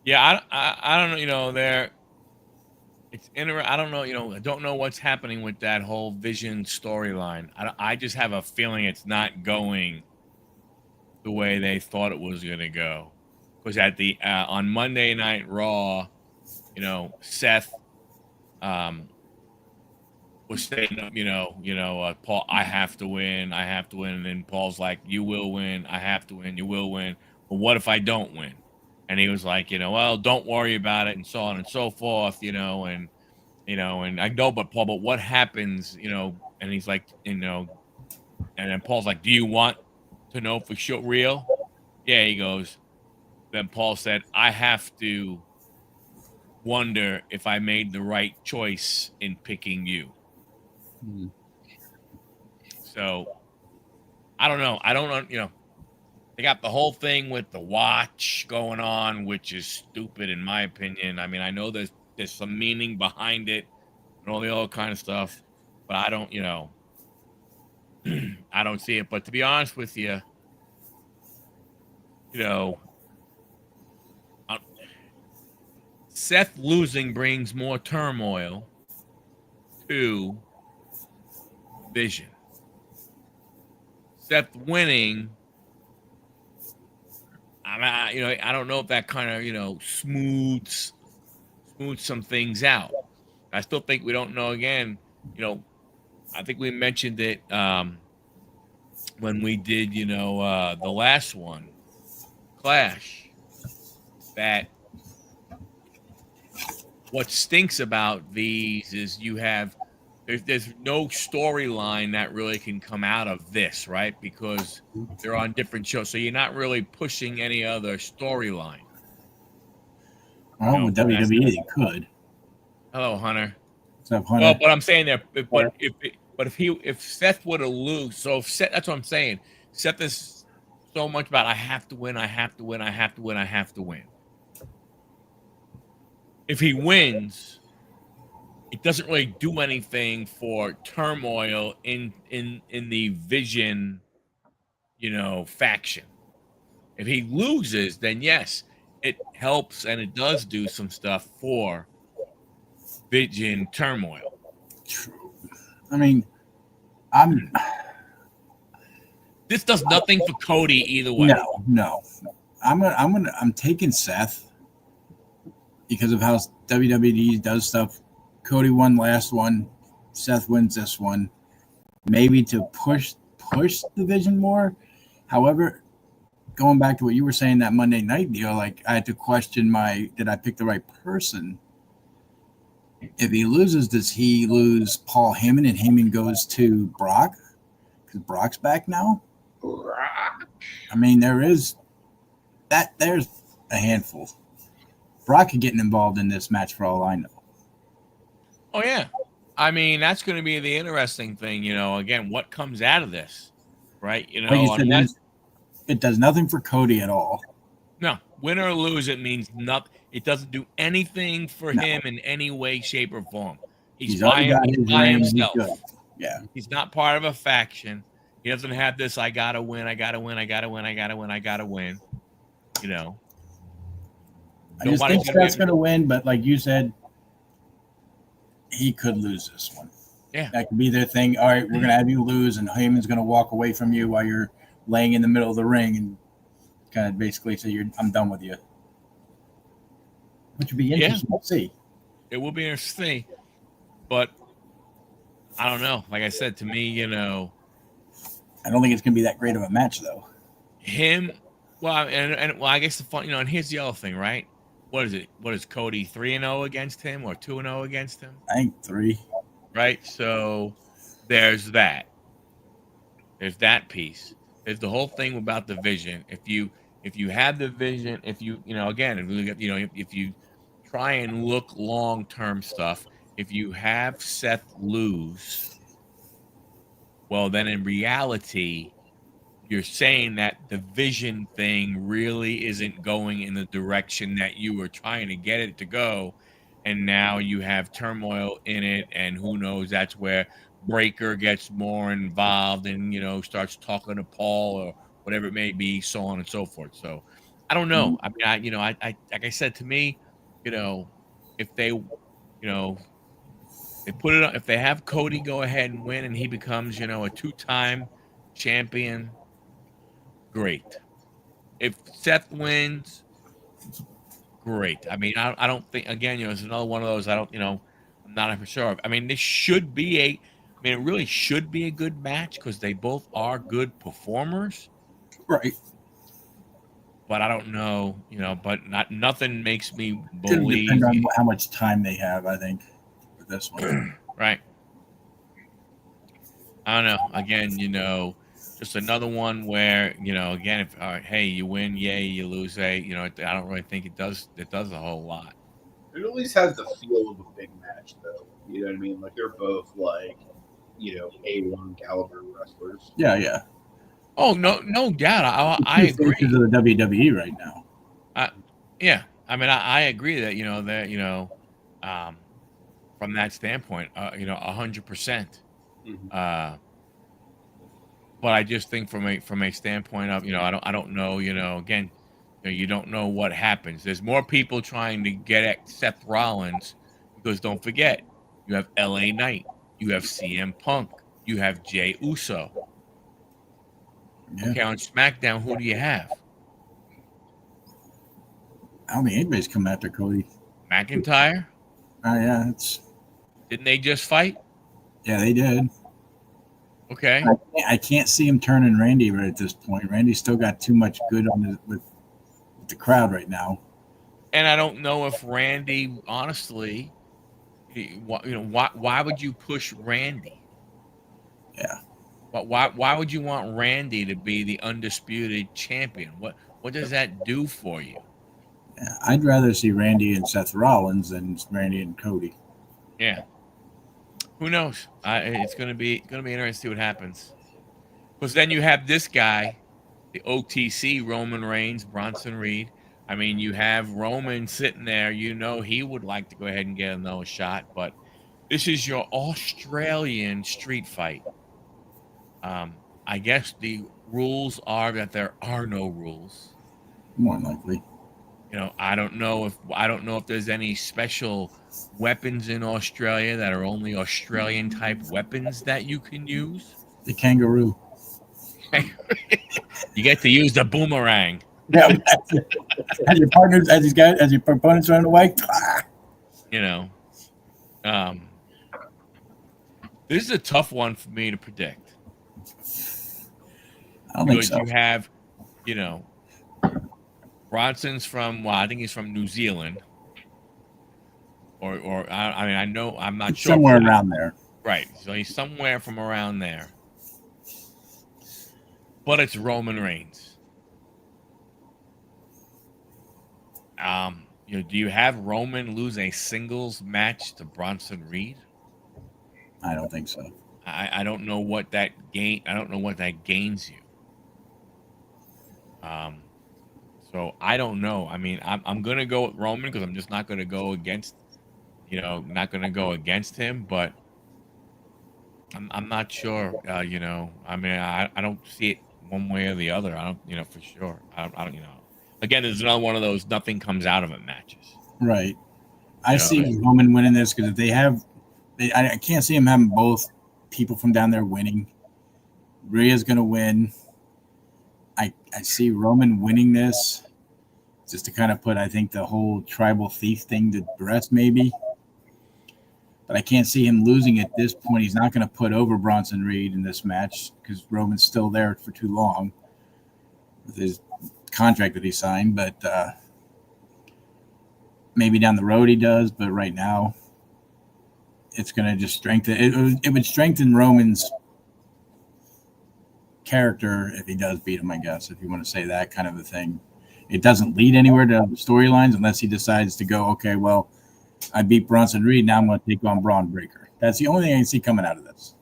Yeah, I don't know. It's interesting. I don't know. I don't know what's happening with that whole Vision storyline. I just have a feeling it's not going the way they thought it was going to go. Because at the on Monday Night Raw, Seth was saying, Paul, I have to win, and then Paul's like, you will win, I have to win, you will win. But what if I don't win? And he was like, well, don't worry about it, and so on and so forth, and I know, but Paul, but what happens, and he's like, and then Paul's like, do you want to know for sure, real? Yeah, he goes. Then Paul said, I have to wonder if I made the right choice in picking you. So, I don't know. They got the whole thing with the watch going on, which is stupid in my opinion. I mean, I know there's some meaning behind it and all the other kind of stuff, but I don't, I don't see it. But to be honest with you, Seth losing brings more turmoil to Vision. Seth winning, I don't know if that kind of, smooths some things out. I still think we don't know again. I think we mentioned it when we did, the last one, Clash, that what stinks about these is there's no storyline that really can come out of this, right? Because they're on different shows. So you're not really pushing any other storyline. Well, with WWE, they could. Hello, Hunter. What's up, Hunter? Well, but I'm saying that, if Seth were to lose, so if Seth, that's what I'm saying. Seth is so much about I have to win, I have to win, I have to win, I have to win. If he wins, it doesn't really do anything for turmoil in the Vision, faction. If he loses, then yes, it helps and it does do some stuff for Vision turmoil. True. I mean, I'm This does nothing for Cody either way. no. I'm taking Seth because of how WWE does stuff. Cody won last one. Seth wins this one. Maybe to push the Vision more. However, going back to what you were saying, that Monday night deal, like I had to question did I pick the right person? If he loses, does he lose Paul Heyman and Heyman goes to Brock? Because Brock's back now. I mean, there's a handful. Brock could getting involved in this match for all I know. Oh yeah, I mean that's going to be the interesting thing. Again, what comes out of this, right? Like you said, it does nothing for Cody at all. No, win or lose, it means nothing. It doesn't do anything for him in any way, shape, or form. He's by himself. Yeah, he's not part of a faction. He doesn't have this. I gotta win. I gotta win. I gotta win. I gotta win. I gotta win. I just think Seth's going to win, but like you said, he could lose this one. Yeah, that could be their thing. All right, we're going to have you lose, and Heyman's going to walk away from you while you're laying in the middle of the ring and kind of basically say, "I'm done with you," which would be interesting to see. It will be interesting to see, but I don't know. Like I said, to me, I don't think it's going to be that great of a match, though. Well, and I guess the fun, and here's the other thing, right? What is it? What is Cody 3-0 against him or 2-0 against him? I think 3. Right. So there's that. There's that piece. There's the whole thing about the Vision. If you have the Vision, if you try and look long-term stuff, if you have Seth lose, well, then in reality, you're saying that the Vision thing really isn't going in the direction that you were trying to get it to go. And now you have turmoil in it. And who knows, that's where Breaker gets more involved and, starts talking to Paul or whatever it may be, so on and so forth. So I don't know. I mean, I like I said, to me, if they, they put it on, if they have Cody go ahead and win and he becomes, a 2-time champion, great. If Seth wins, great. I mean, I don't think, again, it's another one of those, I'm not for sure. I mean, it really should be a good match because they both are good performers. Right. But I don't know, but nothing makes me believe. Depend on how much time they have, I think, for this one. Right. I don't know. Again, just another one where, again, if hey, you win, yay, you lose, I don't really think it does a whole lot. It at least has the feel of a big match, though. You know what I mean? Like, they're both like, A1 caliber wrestlers. Yeah. Oh, no doubt. I agree. Faces of the WWE right now. Yeah. I mean, I agree that, from that standpoint, 100%. Mm-hmm. But I just think from a standpoint of, I don't know, again, you don't know what happens. There's more people trying to get at Seth Rollins because don't forget, you have LA Knight, you have CM Punk, you have Jey Uso. Yeah. Okay, on SmackDown, who do you have? I don't think anybody's coming after Cody. McIntyre? Oh, yeah. Didn't they just fight? Yeah, they did. Okay. I can't see him turning Randy right at this point. Randy's still got too much good on with the crowd right now. And I don't know if Randy, honestly, why would you push Randy? Yeah. But why would you want Randy to be the undisputed champion? What does that do for you? Yeah, I'd rather see Randy and Seth Rollins than Randy and Cody. Yeah. Who knows? It's gonna be interesting to see what happens. Because then you have this guy the OTC Roman Reigns, Bronson Reed. I mean, you have Roman sitting there. You know he would like to go ahead and get another shot, but this is your Australian street fight. I guess the rules are that there are no rules. More than likely. You know, I don't know if there's any special weapons in Australia that are only Australian type weapons that you can use. The kangaroo. You get to use the boomerang. Yeah, as your partners, as your opponents run away. You know, this is a tough one for me to predict. I don't think so. You have, you know, Bronson's from, well, I think he's from New Zealand, or I mean, I know, I'm not sure. Somewhere around there. Right. So he's somewhere from around there. But it's Roman Reigns. You know, do you have Roman lose a singles match to Bronson Reed? I don't think so. I don't know what that gains you. So I don't know. I mean, I'm gonna go with Roman because I'm just not gonna go against, not gonna go against him. But I'm not sure. You know, I mean, I don't see it one way or the other. I don't, for sure. I don't. Again, there's another one of those nothing comes out of it matches. Right. I see Roman winning this because if they have, I can't see him having both people from down there winning. Rhea's going to win. I see Roman winning this just to kind of put, I think, the whole tribal thief thing to rest maybe. But I can't see him losing at this point. He's not going to put over Bronson Reed in this match because Roman's still there for too long with his contract that he signed. But maybe down the road he does. But right now, it's going to just strengthen. It would strengthen Roman's character if he does beat him, I guess, if you want to say that kind of a thing. It doesn't lead anywhere to storylines unless he decides to go, okay, well, I beat Bronson Reed, now I'm going to take on Braun Breaker. That's the only thing I can see coming out of this.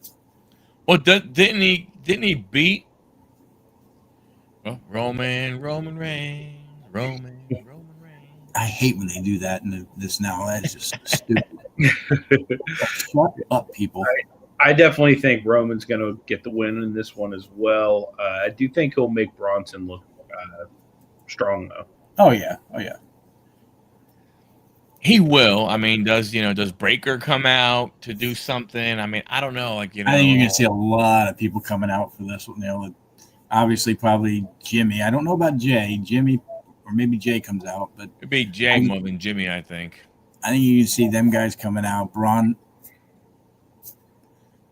Well, didn't he beat Roman Reigns? Roman Reigns. I hate when they do that in this now. That's just stupid. Shut up, people. I definitely think Roman's going to get the win in this one as well. I do think he'll make Bronson look strong, though. Oh yeah. He will. I mean, does Breaker come out to do something? I mean, I don't know. I think you're going to see a lot of people coming out for this one. Obviously, probably Jimmy. I don't know about Jay. Jimmy, or maybe Jay comes out, but it'd be Jay more than Jimmy, I think. I think you can see them guys coming out. Braun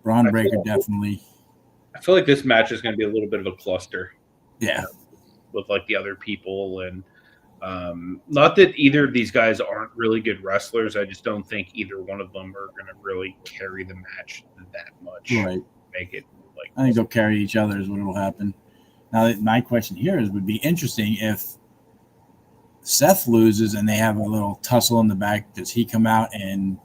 Breaker definitely. I feel like this match is going to be a little bit of a cluster. Yeah. With like the other people, and not that either of these guys aren't really good wrestlers. I just don't think either one of them are going to really carry the match that much. Right. Make it like. I think they'll carry each other is what will happen. Now, my question here would be interesting if Seth loses and they have a little tussle in the back. Does he come out and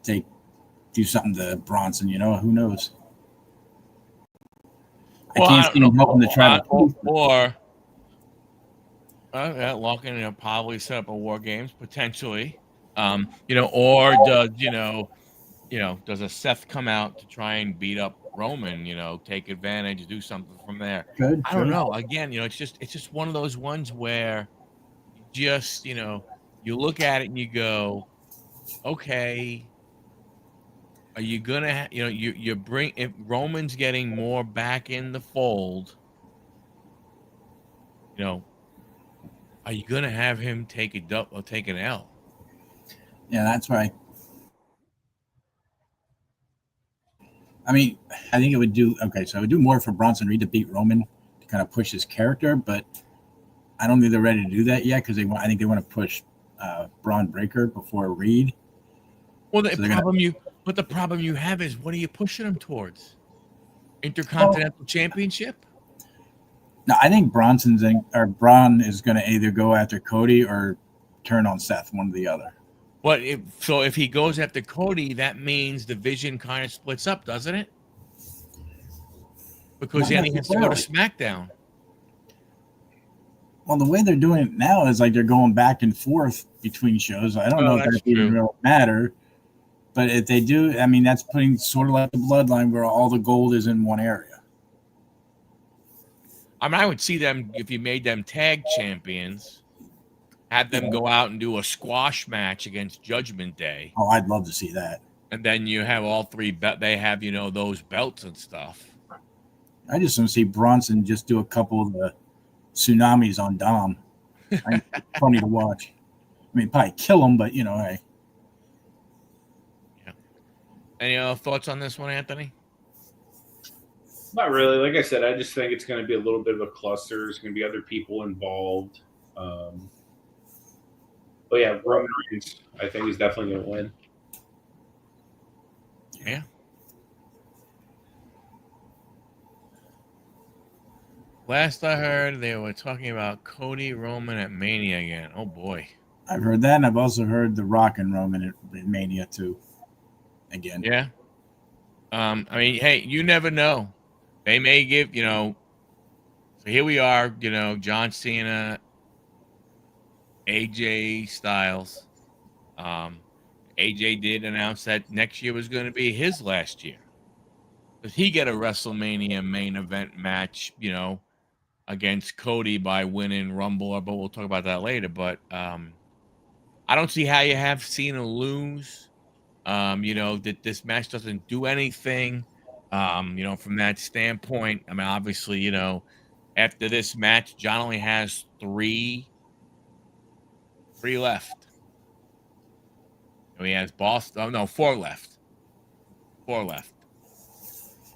do something to Bronson? Who knows? Well, I can't see him helping to try to. Locking in probably set up a War Games potentially. Or does a Seth come out to try and beat up Roman? Take advantage, do something from there. Good. I don't know. Again, it's just one of those ones where you look at it and you go, okay. Are you gonna, you bring if Roman's getting more back in the fold? Are you gonna have him take an L? Yeah, that's right. I mean, I think it would do okay. So it would do more for Bronson Reed to beat Roman to kind of push his character, but I don't think they're ready to do that yet because I think they want to push Braun Breaker before Reed. Well, the problem you have is what are you pushing him towards? Intercontinental Championship? No, I think Braun is going to either go after Cody or turn on Seth, one or the other. But if he goes after Cody, that means the vision kind of splits up, doesn't it? Because then he has to go to SmackDown. Well, the way they're doing it now is like they're going back and forth between shows. I don't know if that even really matter. But if they do, I mean, that's putting sort of like the bloodline where all the gold is in one area. I mean, I would see them if you made them tag champions, have them go out and do a squash match against Judgment Day. Oh, I'd love to see that. And then you have all three, they have, those belts and stuff. I just want to see Bronson just do a couple of the tsunamis on Dom. Funny to watch. I mean, probably kill him, but, hey. Yeah. Any thoughts on this one, Anthony? Not really. Like I said, I just think it's going to be a little bit of a cluster. There's going to be other people involved. But yeah, Roman Reigns, I think, is definitely going to win. Yeah. Last I heard, they were talking about Cody Roman at Mania again. Oh boy. I've heard that, and I've also heard The Rock and Roman at Mania too. Again. Yeah. I mean, hey, you never know. They may give, so here we are, John Cena, AJ Styles. AJ did announce that next year was going to be his last year. Does he get a WrestleMania main event match, against Cody by winning Rumble? But we'll talk about that later. But I don't see how you have Cena lose. That this match doesn't do anything. From that standpoint, I mean, obviously, after this match, John only has three left. He has Boston. Oh no, 4 left. 4 left.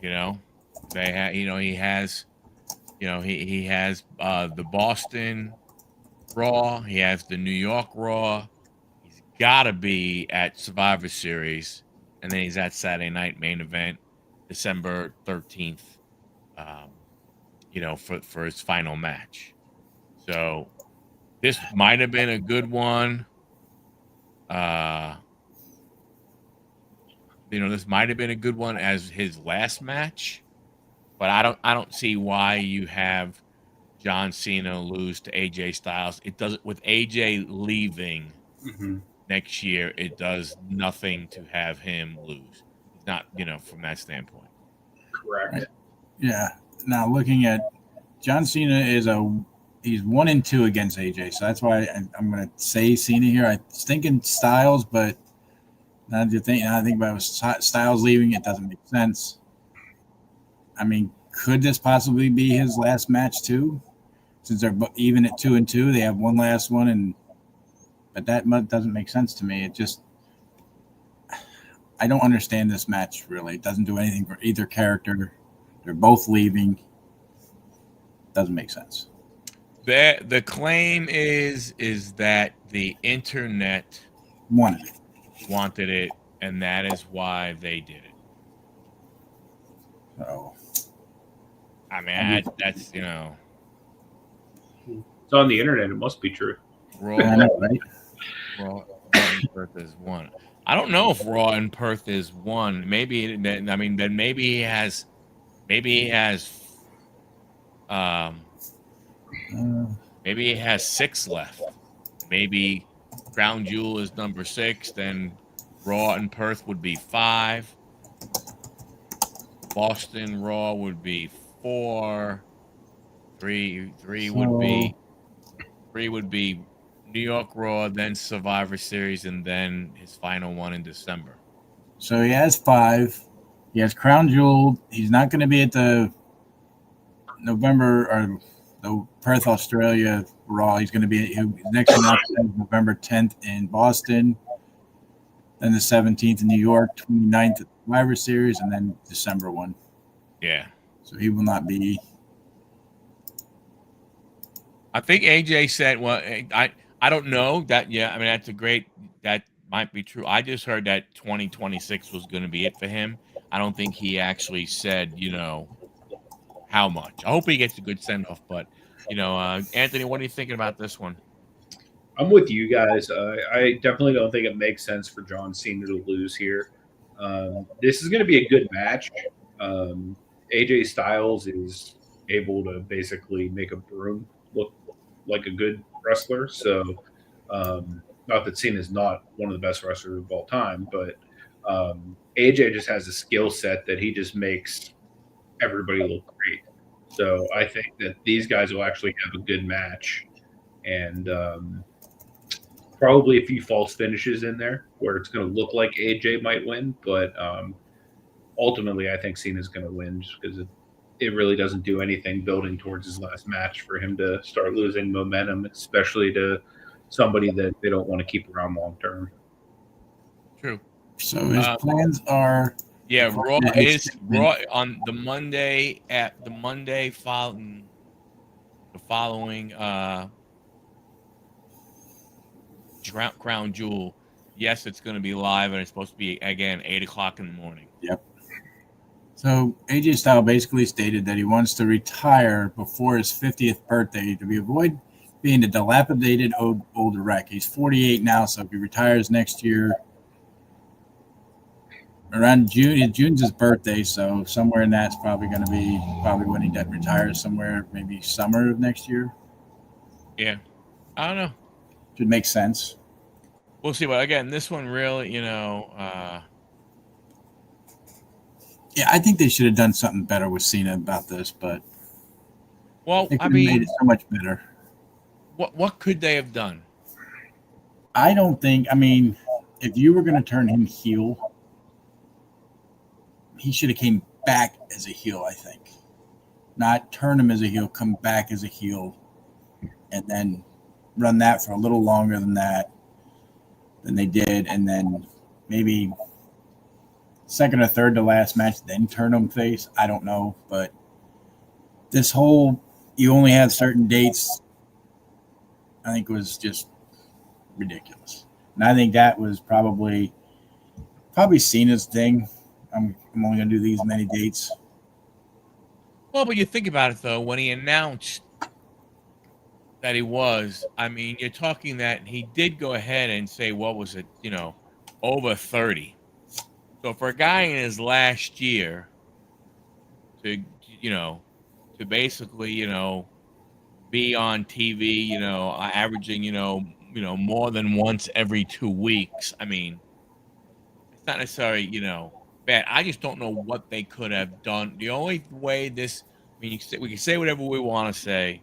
They have. He has. He has the Boston Raw. He has the New York Raw. He's got to be at Survivor Series, and then he's at Saturday Night Main Event, December 13th. For his final match. So this might have been a good one. This might have been a good one as his last match, but I don't see why you have John Cena lose to AJ Styles. It doesn't, with AJ leaving next year, it does nothing to have him lose. It's not, from that standpoint. Correct. Yeah. Now looking at John Cena he's 1-2 against AJ, so that's why I'm going to say Cena here. I was thinking Styles, but now I think about Styles leaving, it doesn't make sense. I mean, could this possibly be his last match too? Since they're even at 2-2, they have one last one, but that doesn't make sense to me. I don't understand this match really. It doesn't do anything for either character. They're both leaving. Doesn't make sense. The claim is that the internet wanted it, and that is why they did it. Oh, I mean, that's it's on the internet. It must be true. Raw and Perth is 1. I don't know if Raw and Perth is 1. Maybe he has. Maybe he has 6 left. Maybe Crown Jewel is number 6. Then Raw and Perth would be 5. Boston Raw would be 4. 3 would be New York Raw, then Survivor Series, and then his final one in December. So he has 5. He has Crown Jewel. He's not going to be at the November or the Perth, Australia Raw. He's going to be next one November 10th in Boston, then the 17th in New York, 29th at Survivor Series, and then December 1. Yeah. So he will not be. I think AJ said, well, I don't know that. Yeah, I mean, that might be true. I just heard that 2026 was going to be it for him. I don't think he actually said, how much. I hope he gets a good send off, but Anthony, what are you thinking about this one? I'm with you guys. I definitely don't think it makes sense for John Cena to lose here. This is going to be a good match. AJ Styles is able to basically make a broom look like a good wrestler. So, not that Cena is not one of the best wrestlers of all time, but AJ just has a skill set that he just makes everybody look great. So I think that these guys will actually have a good match, and probably a few false finishes in there where it's going to look like AJ might win, but ultimately I think Cena's going to win just because it really doesn't do anything building towards his last match for him to start losing momentum, especially to somebody that they don't want to keep around long term. True. So his plans are. Yeah, Raw on the Monday following Crown Jewel. Yes, it's going to be live, and it's supposed to be again 8:00 in the morning. Yep. So AJ Styles basically stated that he wants to retire before his 50th birthday to avoid being a dilapidated older wreck. He's 48 now, so if he retires next year, around June, June's his birthday, so somewhere in that's probably going to be when he retires, somewhere maybe summer of next year. Yeah, I don't know. Should make sense. We'll see. But again, this one really, yeah, I think they should have done something better with Cena about this, but I mean, made it so much better. What could they have done? I don't think. I mean, if you were going to turn him heel, he should have came back as a heel. I think, not turn him as a heel, come back as a heel, and then run that for a little longer than they did, and then maybe second or third to last match, then turn him face. I don't know, but this whole you only have certain dates, I think was just ridiculous, and I think that was probably Cena's thing. I'm only gonna do these many dates. Well, but you think about it though, when he announced that he was, I mean, you're talking that he did go ahead and say, what was it, over 30. So for a guy in his last year to basically, be on TV, averaging, more than once every 2 weeks. I mean, it's not necessarily, bad. I just don't know what they could have done. The only way we can say whatever we want to say,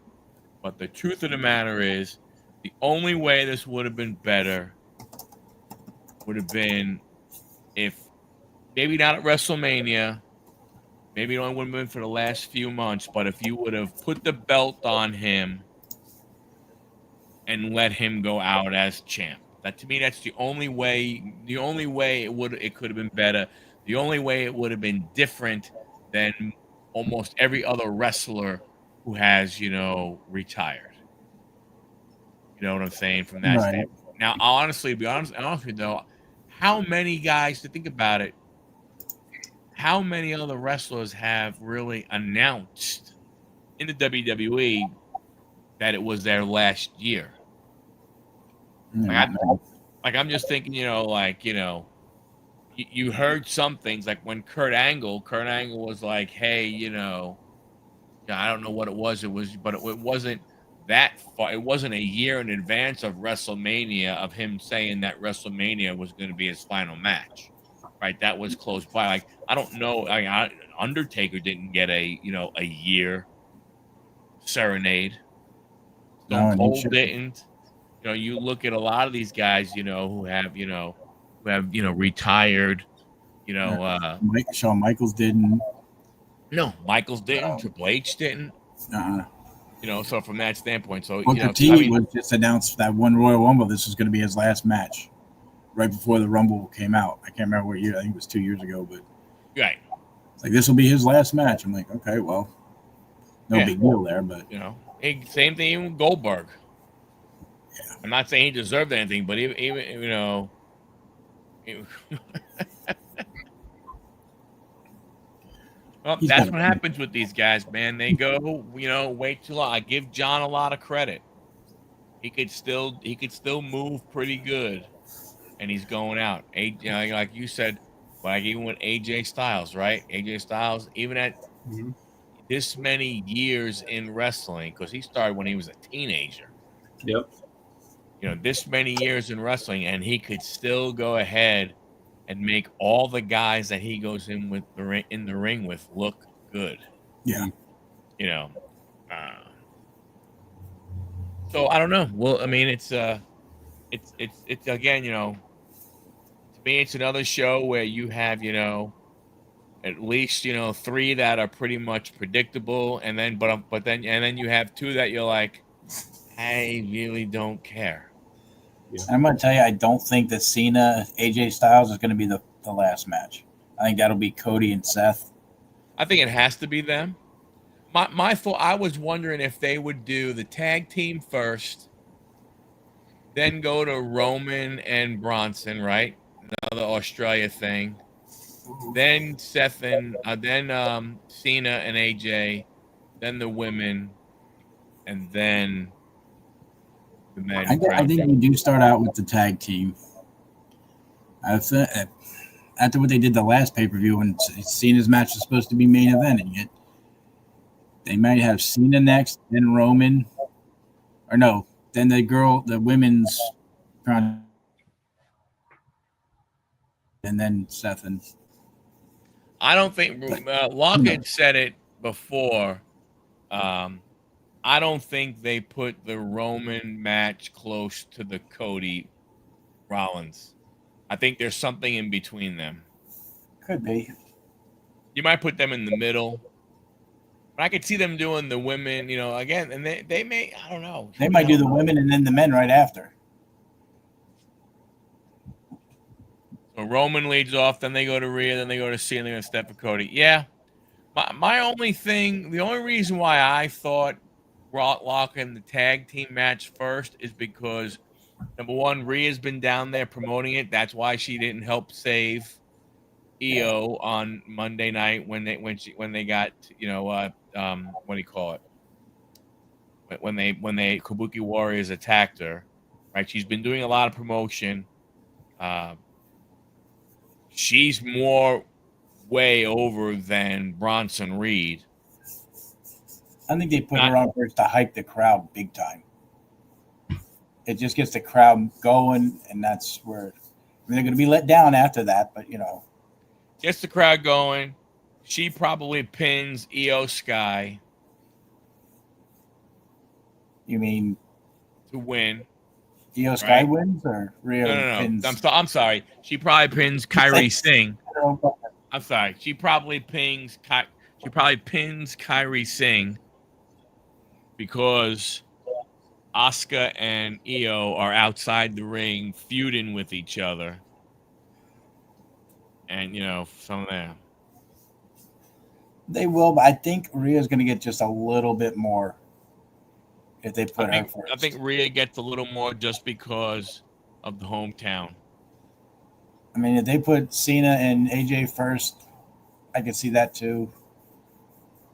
but the truth of the matter is, the only way this would have been better would have been if, maybe not at WrestleMania, maybe it only would have been for the last few months, but if you would have put the belt on him and let him go out as champ. That, to me, that's the only way. The only way it could have been better. The only way it would have been different than almost every other wrestler who has, retired. You know what I'm saying? From that standpoint. Now, honestly, be honest with you though, how many guys, to think about it, how many other wrestlers have really announced in the WWE that it was their last year? I'm just thinking, you heard some things like when Kurt Angle was like, hey, I don't know what it was. But it wasn't that far. It wasn't a year in advance of WrestleMania of him saying that WrestleMania was going to be his final match, right? That was close by. Like, I don't know. Undertaker didn't get a year serenade. Stone Cold didn't. You look at a lot of these guys, who have retired. Shawn Michaels didn't. No, Michaels didn't. Triple H didn't. So from that standpoint, Booker T was just announced that one Royal Rumble. This was going to be his last match, right before the Rumble came out. I can't remember what year. I think it was 2 years ago, but right. It's like, this will be his last match. I'm like, okay, well, no big deal there, but same thing with Goldberg. Yeah. I'm not saying he deserved anything, but even well, that's what happens with these guys, man. They go, way too long. I give John a lot of credit. He could still move pretty good, and he's going out. Like you said, like even with AJ Styles, right? AJ Styles, even at this many years in wrestling, because he started when he was a teenager. Yep. You know, this many years in wrestling, and he could still go ahead and make all the guys that he goes in with in the ring with look good. Yeah. You know, so I don't know. Well, I mean, it's again, you know, to me, it's another show where you have, you know, at least, you know, 3 that are pretty much predictable, and then then you have 2 that you're like, I really don't care. Yeah. I'm going to tell you, I don't think that Cena AJ Styles is going to be the last match. I think that'll be Cody and Seth. I think it has to be them. My thought, I was wondering if they would do the tag team first, then go to Roman and Bronson, right? Another Australia thing. Then Seth and then Cena and AJ, then the women, and then the men. I think you do start out with the tag team. After what they did the last pay-per-view when Cena's match was supposed to be main eventing it, they might have Cena next, then Roman, or no, then the women's, and then Seth and. I don't think Lockett said it before. I don't think they put the Roman match close to the Cody Rollins. I think there's something in between them. Could be. You might put them in the middle. But I could see them doing the women, you know, again, and they may, I don't know. They might do the women and then the men right after. So Roman leads off, then they go to Rhea, then they go to Cena, and they're going to step for Cody. Yeah. My only thing, the only reason why I thought locking the tag team match first is because, number one, Rhea's been down there promoting it. That's why she didn't help save EO on Monday night when they got, you know, what do you call it? When they Kabuki Warriors attacked her, right? She's been doing a lot of promotion. She's more way over than Bronson Reed. I think they put her on first to hype the crowd big time. It just gets the crowd going, and that's where they're going to be let down after that. But you know, gets the crowd going. She probably pins Io Sky. You mean to win? Io Sky wins or Rhea pins? I'm sorry. She probably pins Kyrie Singh. I'm sorry. She probably pins Kyrie Singh because Asuka and Io are outside the ring feuding with each other. And, you know, some of them. They will, but I think Rhea's going to get just a little bit more if they put her first. I think Rhea gets a little more just because of the hometown. I mean, if they put Cena and AJ first, I could see that too.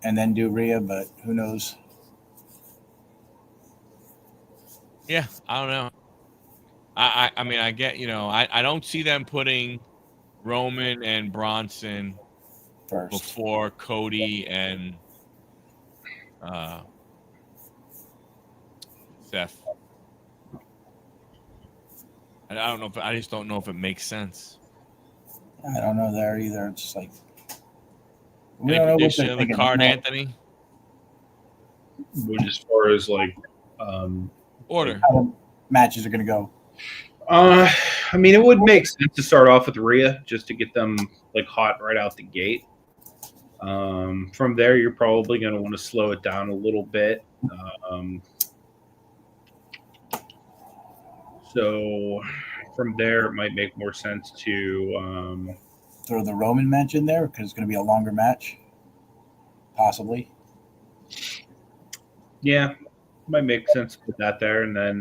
And then do Rhea, but who knows? Yeah, I don't know. I mean, I get, you know, I don't see them putting Roman and Bronson first before Cody and Seth. And I just don't know if it makes sense. I don't know there either. It's like we don't know what they're thinking. The card, Anthony. As far as like order how matches are going to go. I mean, it would make sense to start off with Rhea just to get them like hot right out the gate. From there, you're probably going to want to slow it down a little bit. So from there, it might make more sense to throw the Roman match in there because it's going to be a longer match, possibly. Yeah, might make sense to put that there, and then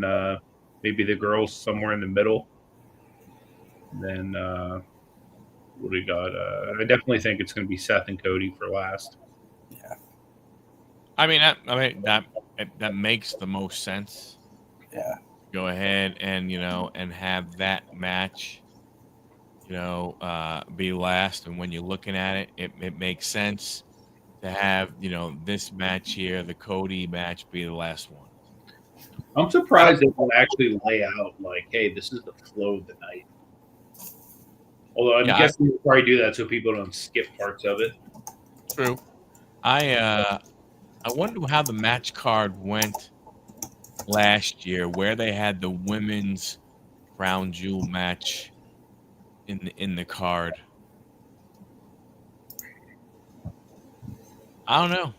maybe the girls somewhere in the middle. Then what do we got? I definitely think it's going to be Seth and Cody for last. Yeah, I mean that makes the most sense. Yeah. Go ahead and, you know, and have that match, you know, be last. And when you're looking at it, it makes sense to have, you know, this match here, the Cody match, be the last one. I'm surprised they will actually lay out like, hey, this is the flow of the night. Although I'm guessing they'll probably do that so people don't skip parts of it. True. I wonder how the match card went last year, where they had the women's crown jewel match in the card. I don't know.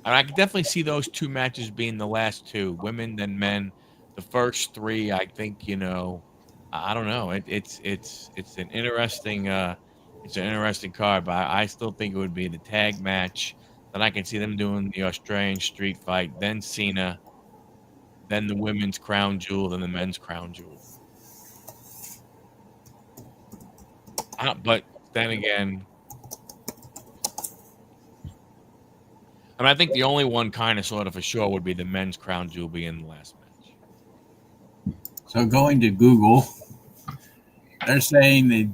And I could definitely see those two matches being the last two, women then men. The first three, I think, I don't know. It's an interesting card, but I still think it would be the tag match. Then I can see them doing the Australian street fight, then Cena, then the women's crown jewel, then the men's crown jewel. But then again, I mean, I think the only one kind of sort of for sure would be the men's crown jewel being the last match. So going to Google, they're saying the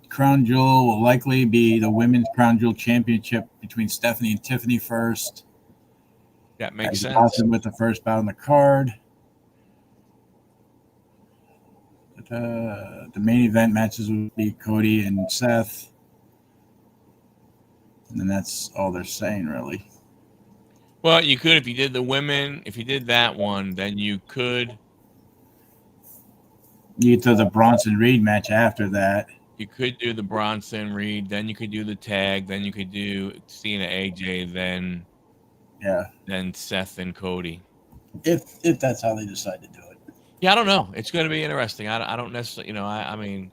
crown jewel will likely be the women's crown jewel championship between Stephanie and Tiffany first. That makes sense. With the first bout on the card. The main event matches would be Cody and Seth. And then that's all they're saying, really. Well, you could, if you did the women, if you did that one, then you could. You get to the Bronson Reed match after that. You could do the Bronson Reed, then you could do the tag, then you could do Cena AJ, then Seth and Cody. If that's how they decide to do it. Yeah, I don't know. It's going to be interesting. I don't necessarily, I mean,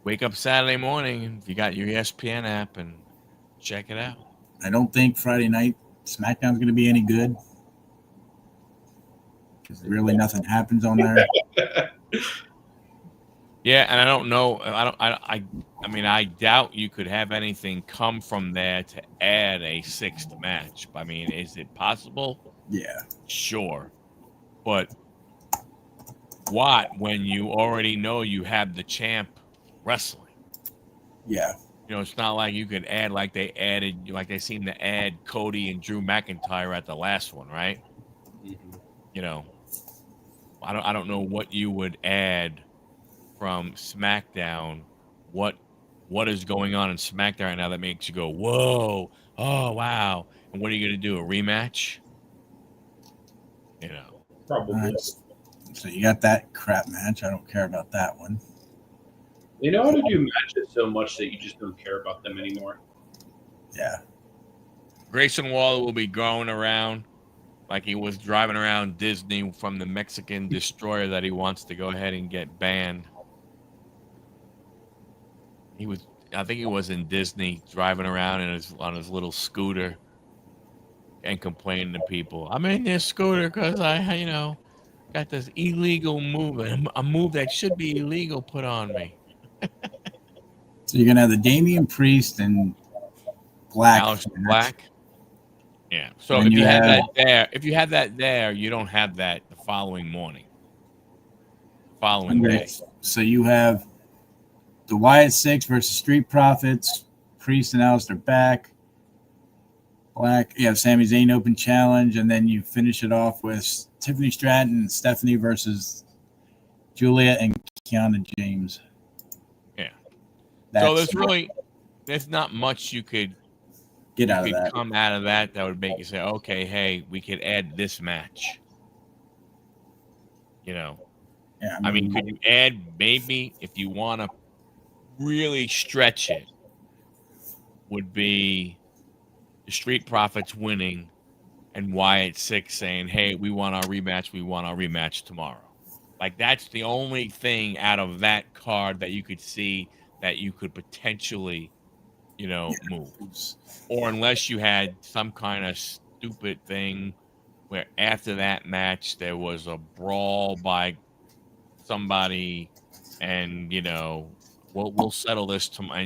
wake up Saturday morning, if you got your ESPN app, and check it out. I don't think Friday night SmackDown's going to be any good. Because really nothing happens on there. Yeah, and I don't know. I mean, I doubt you could have anything come from there to add a sixth match. I mean, is it possible? Yeah. Sure. But what when you already know you have the champ wrestling? Yeah. It's not like you could add like they seem to add Cody and Drew McIntyre at the last one, right? Mm-hmm. I don't know what you would add from SmackDown. What is going on in SmackDown right now that makes you go, whoa, oh wow? And what are you gonna do? A rematch? Probably. So you got that crap match. I don't care about that one. They know how to do matches so much that you just don't care about them anymore. Yeah. Grayson Waller will be going around like he was driving around Disney from the Mexican destroyer that he wants to go ahead and get banned. I think he was in Disney driving around on his little scooter and complaining to people. I'm in this scooter because I got this illegal move, a move that should be illegal put on me. So you're going to have the Damian Priest and Black. Black. Yeah. So if you had that there, you don't have that the following morning. Following day. So you have the Wyatt Six versus Street Profits, Priest and Aleister back. Black, you have Sami Zayn Open Challenge, and then you finish it off with Tiffany Stratton and Stephanie versus Julia and Kiana James. Yeah. So there's not much you could get out of that. Come out of that would make you say, okay, hey, we could add this match. Yeah. I mean, could you add maybe if you want to really stretch it? Would be the Street Profits winning and Wyatt Six saying, hey, we want our rematch. We want our rematch tomorrow. Like, that's the only thing out of that card that you could see that you could potentially, move. Or unless you had some kind of stupid thing where after that match there was a brawl by somebody and, we'll settle this tomorrow,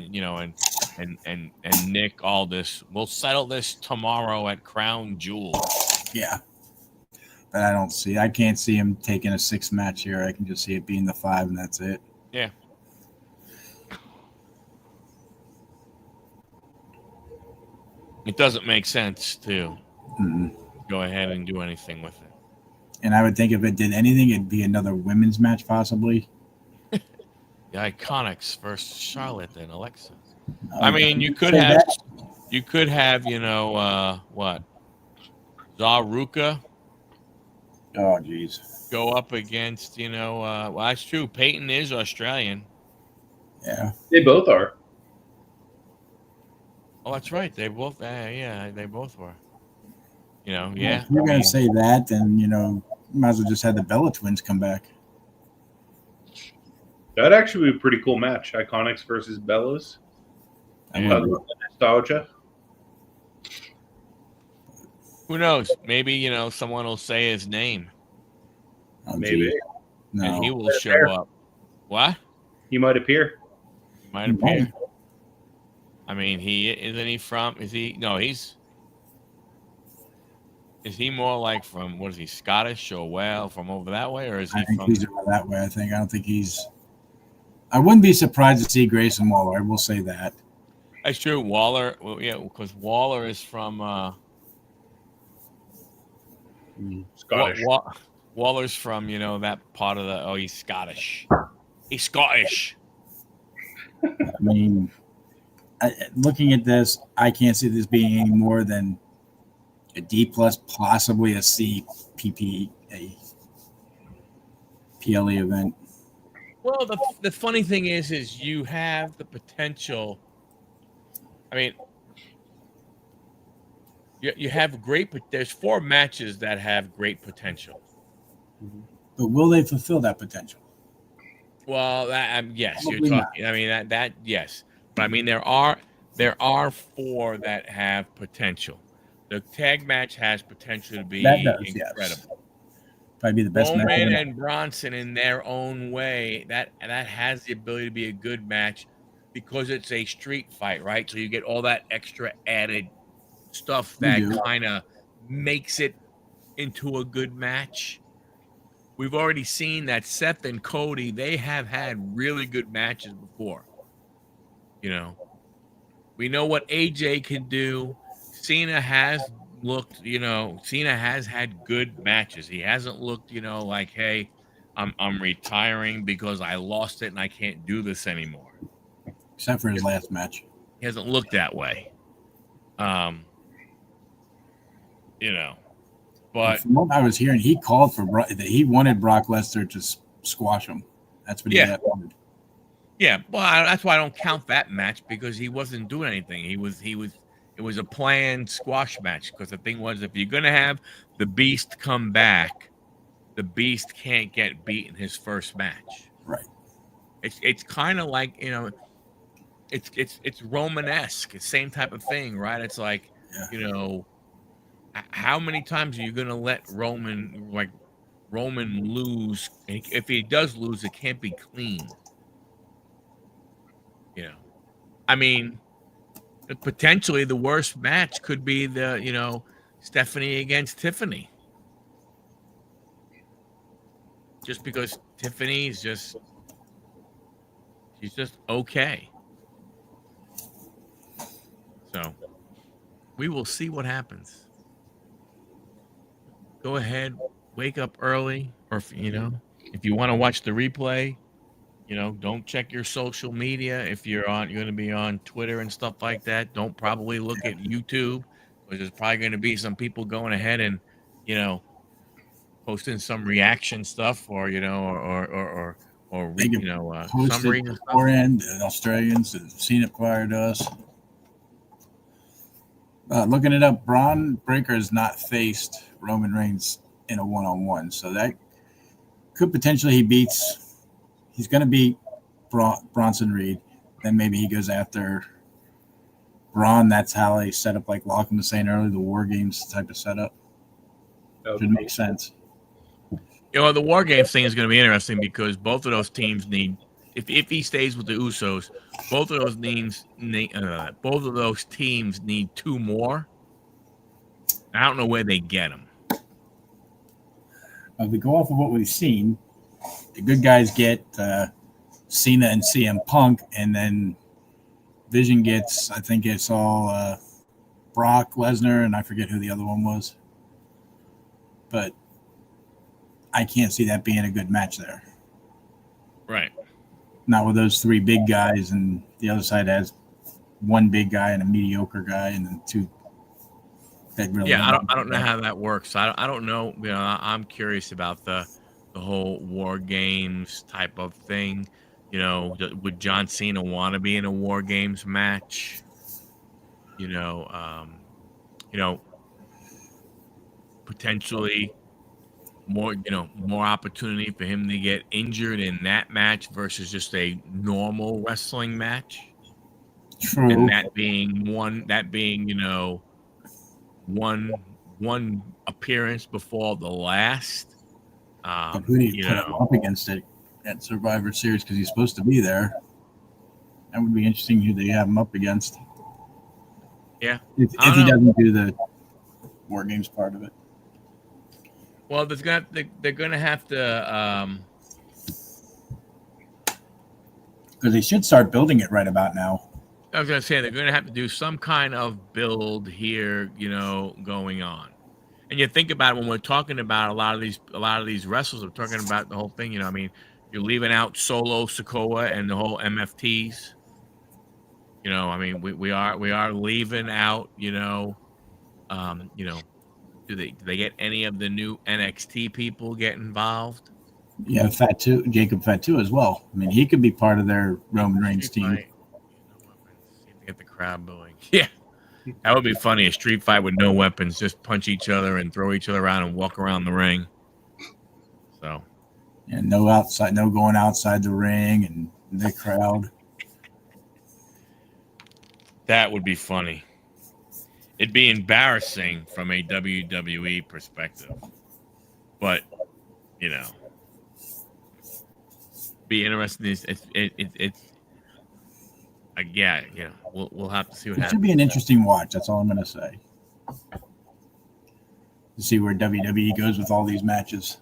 and Nick Aldis, we'll settle this tomorrow at Crown Jewel. Yeah. But I can't see him taking a 6 match here. I can just see it being the 5 and that's it. Yeah. It doesn't make sense too. go ahead and do anything with it. And I would think if it did anything, it'd be another women's match, possibly. The Iconics versus Charlotte and Alexa. Oh, I mean, you could have, what? Zaruka. Oh, geez. Go up against, well, that's true. Peyton is Australian. Yeah. They both are. Oh, that's right. They both, they both were. Yeah. Well, if you're going to say that, then, might as well just have the Bella twins come back. That'd actually be a pretty cool match. Iconics versus Bellas. Nostalgia. Who knows? Maybe, someone will say his name. Oh, Maybe. No. And he will show up. What? He might appear. Might appear. I mean, is he more like from, what is he, Scottish or from over that way? Or is he from? He's over that way, I think. I don't think I wouldn't be surprised to see Grayson Waller. I will say that. That's true. Waller, because Waller is from Scottish. Waller's from, that part of he's Scottish. He's Scottish. I mean, looking at this, I can't see this being any more than a D plus, possibly a C a PLE event. Well, the funny thing is you have the potential. I mean, you have there's 4 matches that have great potential. But will they fulfill that potential? Well, yes, Probably you're talking. Not. I mean that yes, but I mean there are 4 that have potential. The tag match has potential to be incredible. Yes. Probably be the best match. Roman and Bronson in their own way, that has the ability to be a good match because it's a street fight, right? So you get all that extra added stuff that kind of makes it into a good match. We've already seen that Seth and Cody, they have had really good matches before. We know what AJ can do. Cena has looked, Cena has had good matches. He hasn't looked, like, hey, I'm retiring because I lost it and I can't do this anymore. Except for his last match. He hasn't looked that way. But from what I was hearing, he called for that he wanted Brock Lesnar to squash him. That's what he wanted. Yeah, well, that's why I don't count that match because he wasn't doing anything. It was a planned squash match because the thing was, if you're gonna have the Beast come back, the Beast can't get beat in his first match. Right. It's kind of like it's Romanesque, it's same type of thing, right? It's like how many times are you gonna let Roman lose? And if he does lose, it can't be clean. I mean, potentially the worst match could be the Stephanie against Tiffany, just because Tiffany's she's just okay. So we will see what happens. Go ahead, wake up early, or if you want to watch the replay, don't check your social media. If you're going to be on Twitter and stuff like that, don't probably look at YouTube because there's probably going to be some people going ahead and posting some reaction stuff or summary and stuff. And Australians have seen it prior to us. Looking it up, Braun Breaker has not faced Roman Reigns in a one-on-one, so that could potentially he's going to beat Bronson Reed. Then maybe he goes after Braun. That's how they set up, like Lachlan was saying earlier, the War Games type of setup. Should make sense. The War Games thing is going to be interesting because both of those teams need, if he stays with the Usos, both of those teams need 2 more. I don't know where they get them. If we go off of what we've seen, the good guys get Cena and CM Punk, and then Vision gets, I think it's all Brock Lesnar, and I forget who the other one was. But I can't see that being a good match there. Right. Not with those three big guys, and the other side has one big guy and a mediocre guy, and then two. That really Yeah, I don't know how that works. I don't know. You know, I'm curious about the whole War Games type of thing. You know, would John Cena want to be in a War Games match? You know, potentially more opportunity for him to get injured in that match versus just a normal wrestling match. True. And that being one appearance before the last. But who do you put him up against it at Survivor Series, because he's supposed to be there? That would be interesting who they have him up against. Yeah. If he doesn't do the War Games part of it. Well, they're gonna have to because they should start building it right about now. I was gonna say they're gonna have to do some kind of build here, going on. And you think about it, when we're talking about a lot of these wrestlers, we're talking about the whole thing. I mean, you're leaving out Solo Sikoa and the whole MFTs. I mean, we are leaving out. Do they get any of the new NXT people get involved? Yeah, Jacob Fatu as well. I mean, he could be part of their Roman Reigns team. Get the crowd going. Yeah, that would be funny. A street fight with no weapons, just punch each other and throw each other around and walk around the ring. So, and no going outside the ring and the crowd. That would be funny. It'd be embarrassing from a WWE perspective, but be interesting. We'll have to see what happens. It should be an interesting watch. That's all I'm going to say. To see where WWE goes with all these matches.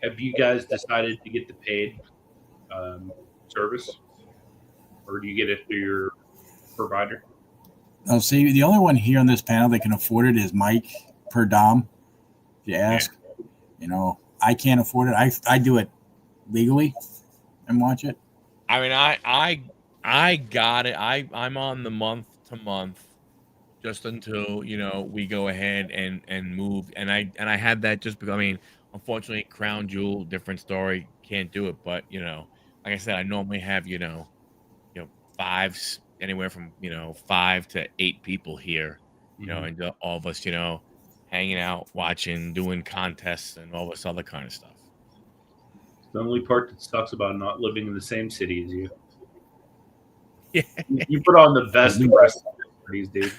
Have you guys decided to get the paid service, or do you get it through your provider? Oh, see, the only one here on this panel that can afford it is Mike per Dom. If you ask, I can't afford it. I do it legally and watch it. I mean, I got it. I'm on the month to month, just until we go ahead and move. And I had that just because, I mean, unfortunately, Crown Jewel, different story, can't do it. But like I said, I normally have anywhere from 5 to 8 people here, and all of us hanging out, watching, doing contests, and all this other kind of stuff. The only part that sucks about not living in the same city as you. Yeah, you put on the best wrestling parties, dude.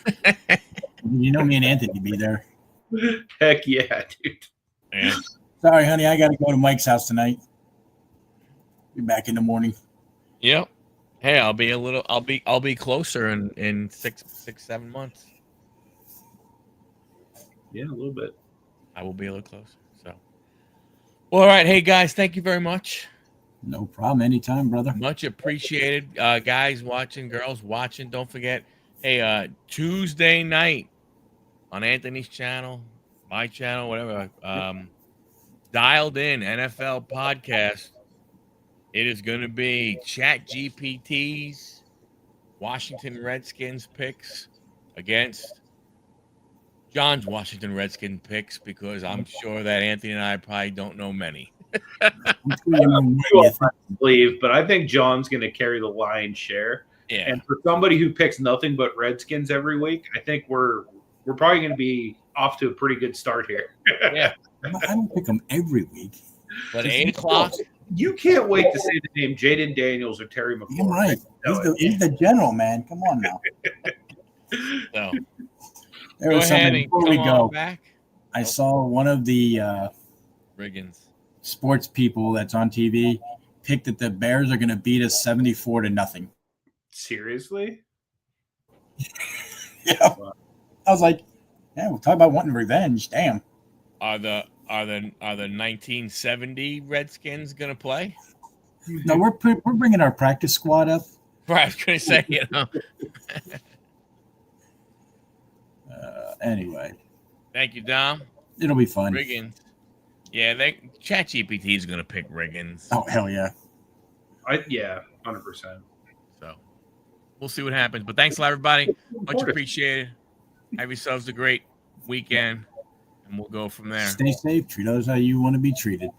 Me and Anthony be there. Heck yeah, dude. Yeah. Sorry, honey, I got to go to Mike's house tonight. Be back in the morning. Yep. Hey, I'll be closer in 6-7 months. Yeah, a little bit. I will be a little closer. So, well, all right. Hey guys, thank you very much. No problem. Anytime, brother. Much appreciated. Guys watching, girls watching. Don't forget, hey, Tuesday night on Anthony's channel, my channel, whatever. Dialed in NFL podcast. It is going to be Chat GPT's Washington Redskins picks against John's Washington Redskins picks, because I'm sure that Anthony and I probably don't know many. Believe, but I think John's going to carry the lion's share. Yeah. And for somebody who picks nothing but Redskins every week, I think we're probably going to be off to a pretty good start here. Yeah. I don't pick them every week. But 8 o'clock. You can't wait to say the name Jaden Daniels or Terry McLaurin. You're right. He's the general, man. Come on now. So, there was something before we go. Back. I saw one of the Riggins sports people that's on TV picked that the Bears are going to beat us 74-0. Seriously? Yeah. I was like, yeah, we'll talk about wanting revenge. Damn. Are the 1970 Redskins gonna play? No, we're bringing our practice squad up. Right, I was gonna say, Anyway, Thank you, Dom. it'll be fun. Riggins. Yeah, ChatGPT is going to pick Riggins. Oh, hell yeah. 100%. So we'll see what happens. But thanks a lot, everybody. Much appreciated. Have yourselves a great weekend, and we'll go from there. Stay safe. Treat others how you want to be treated.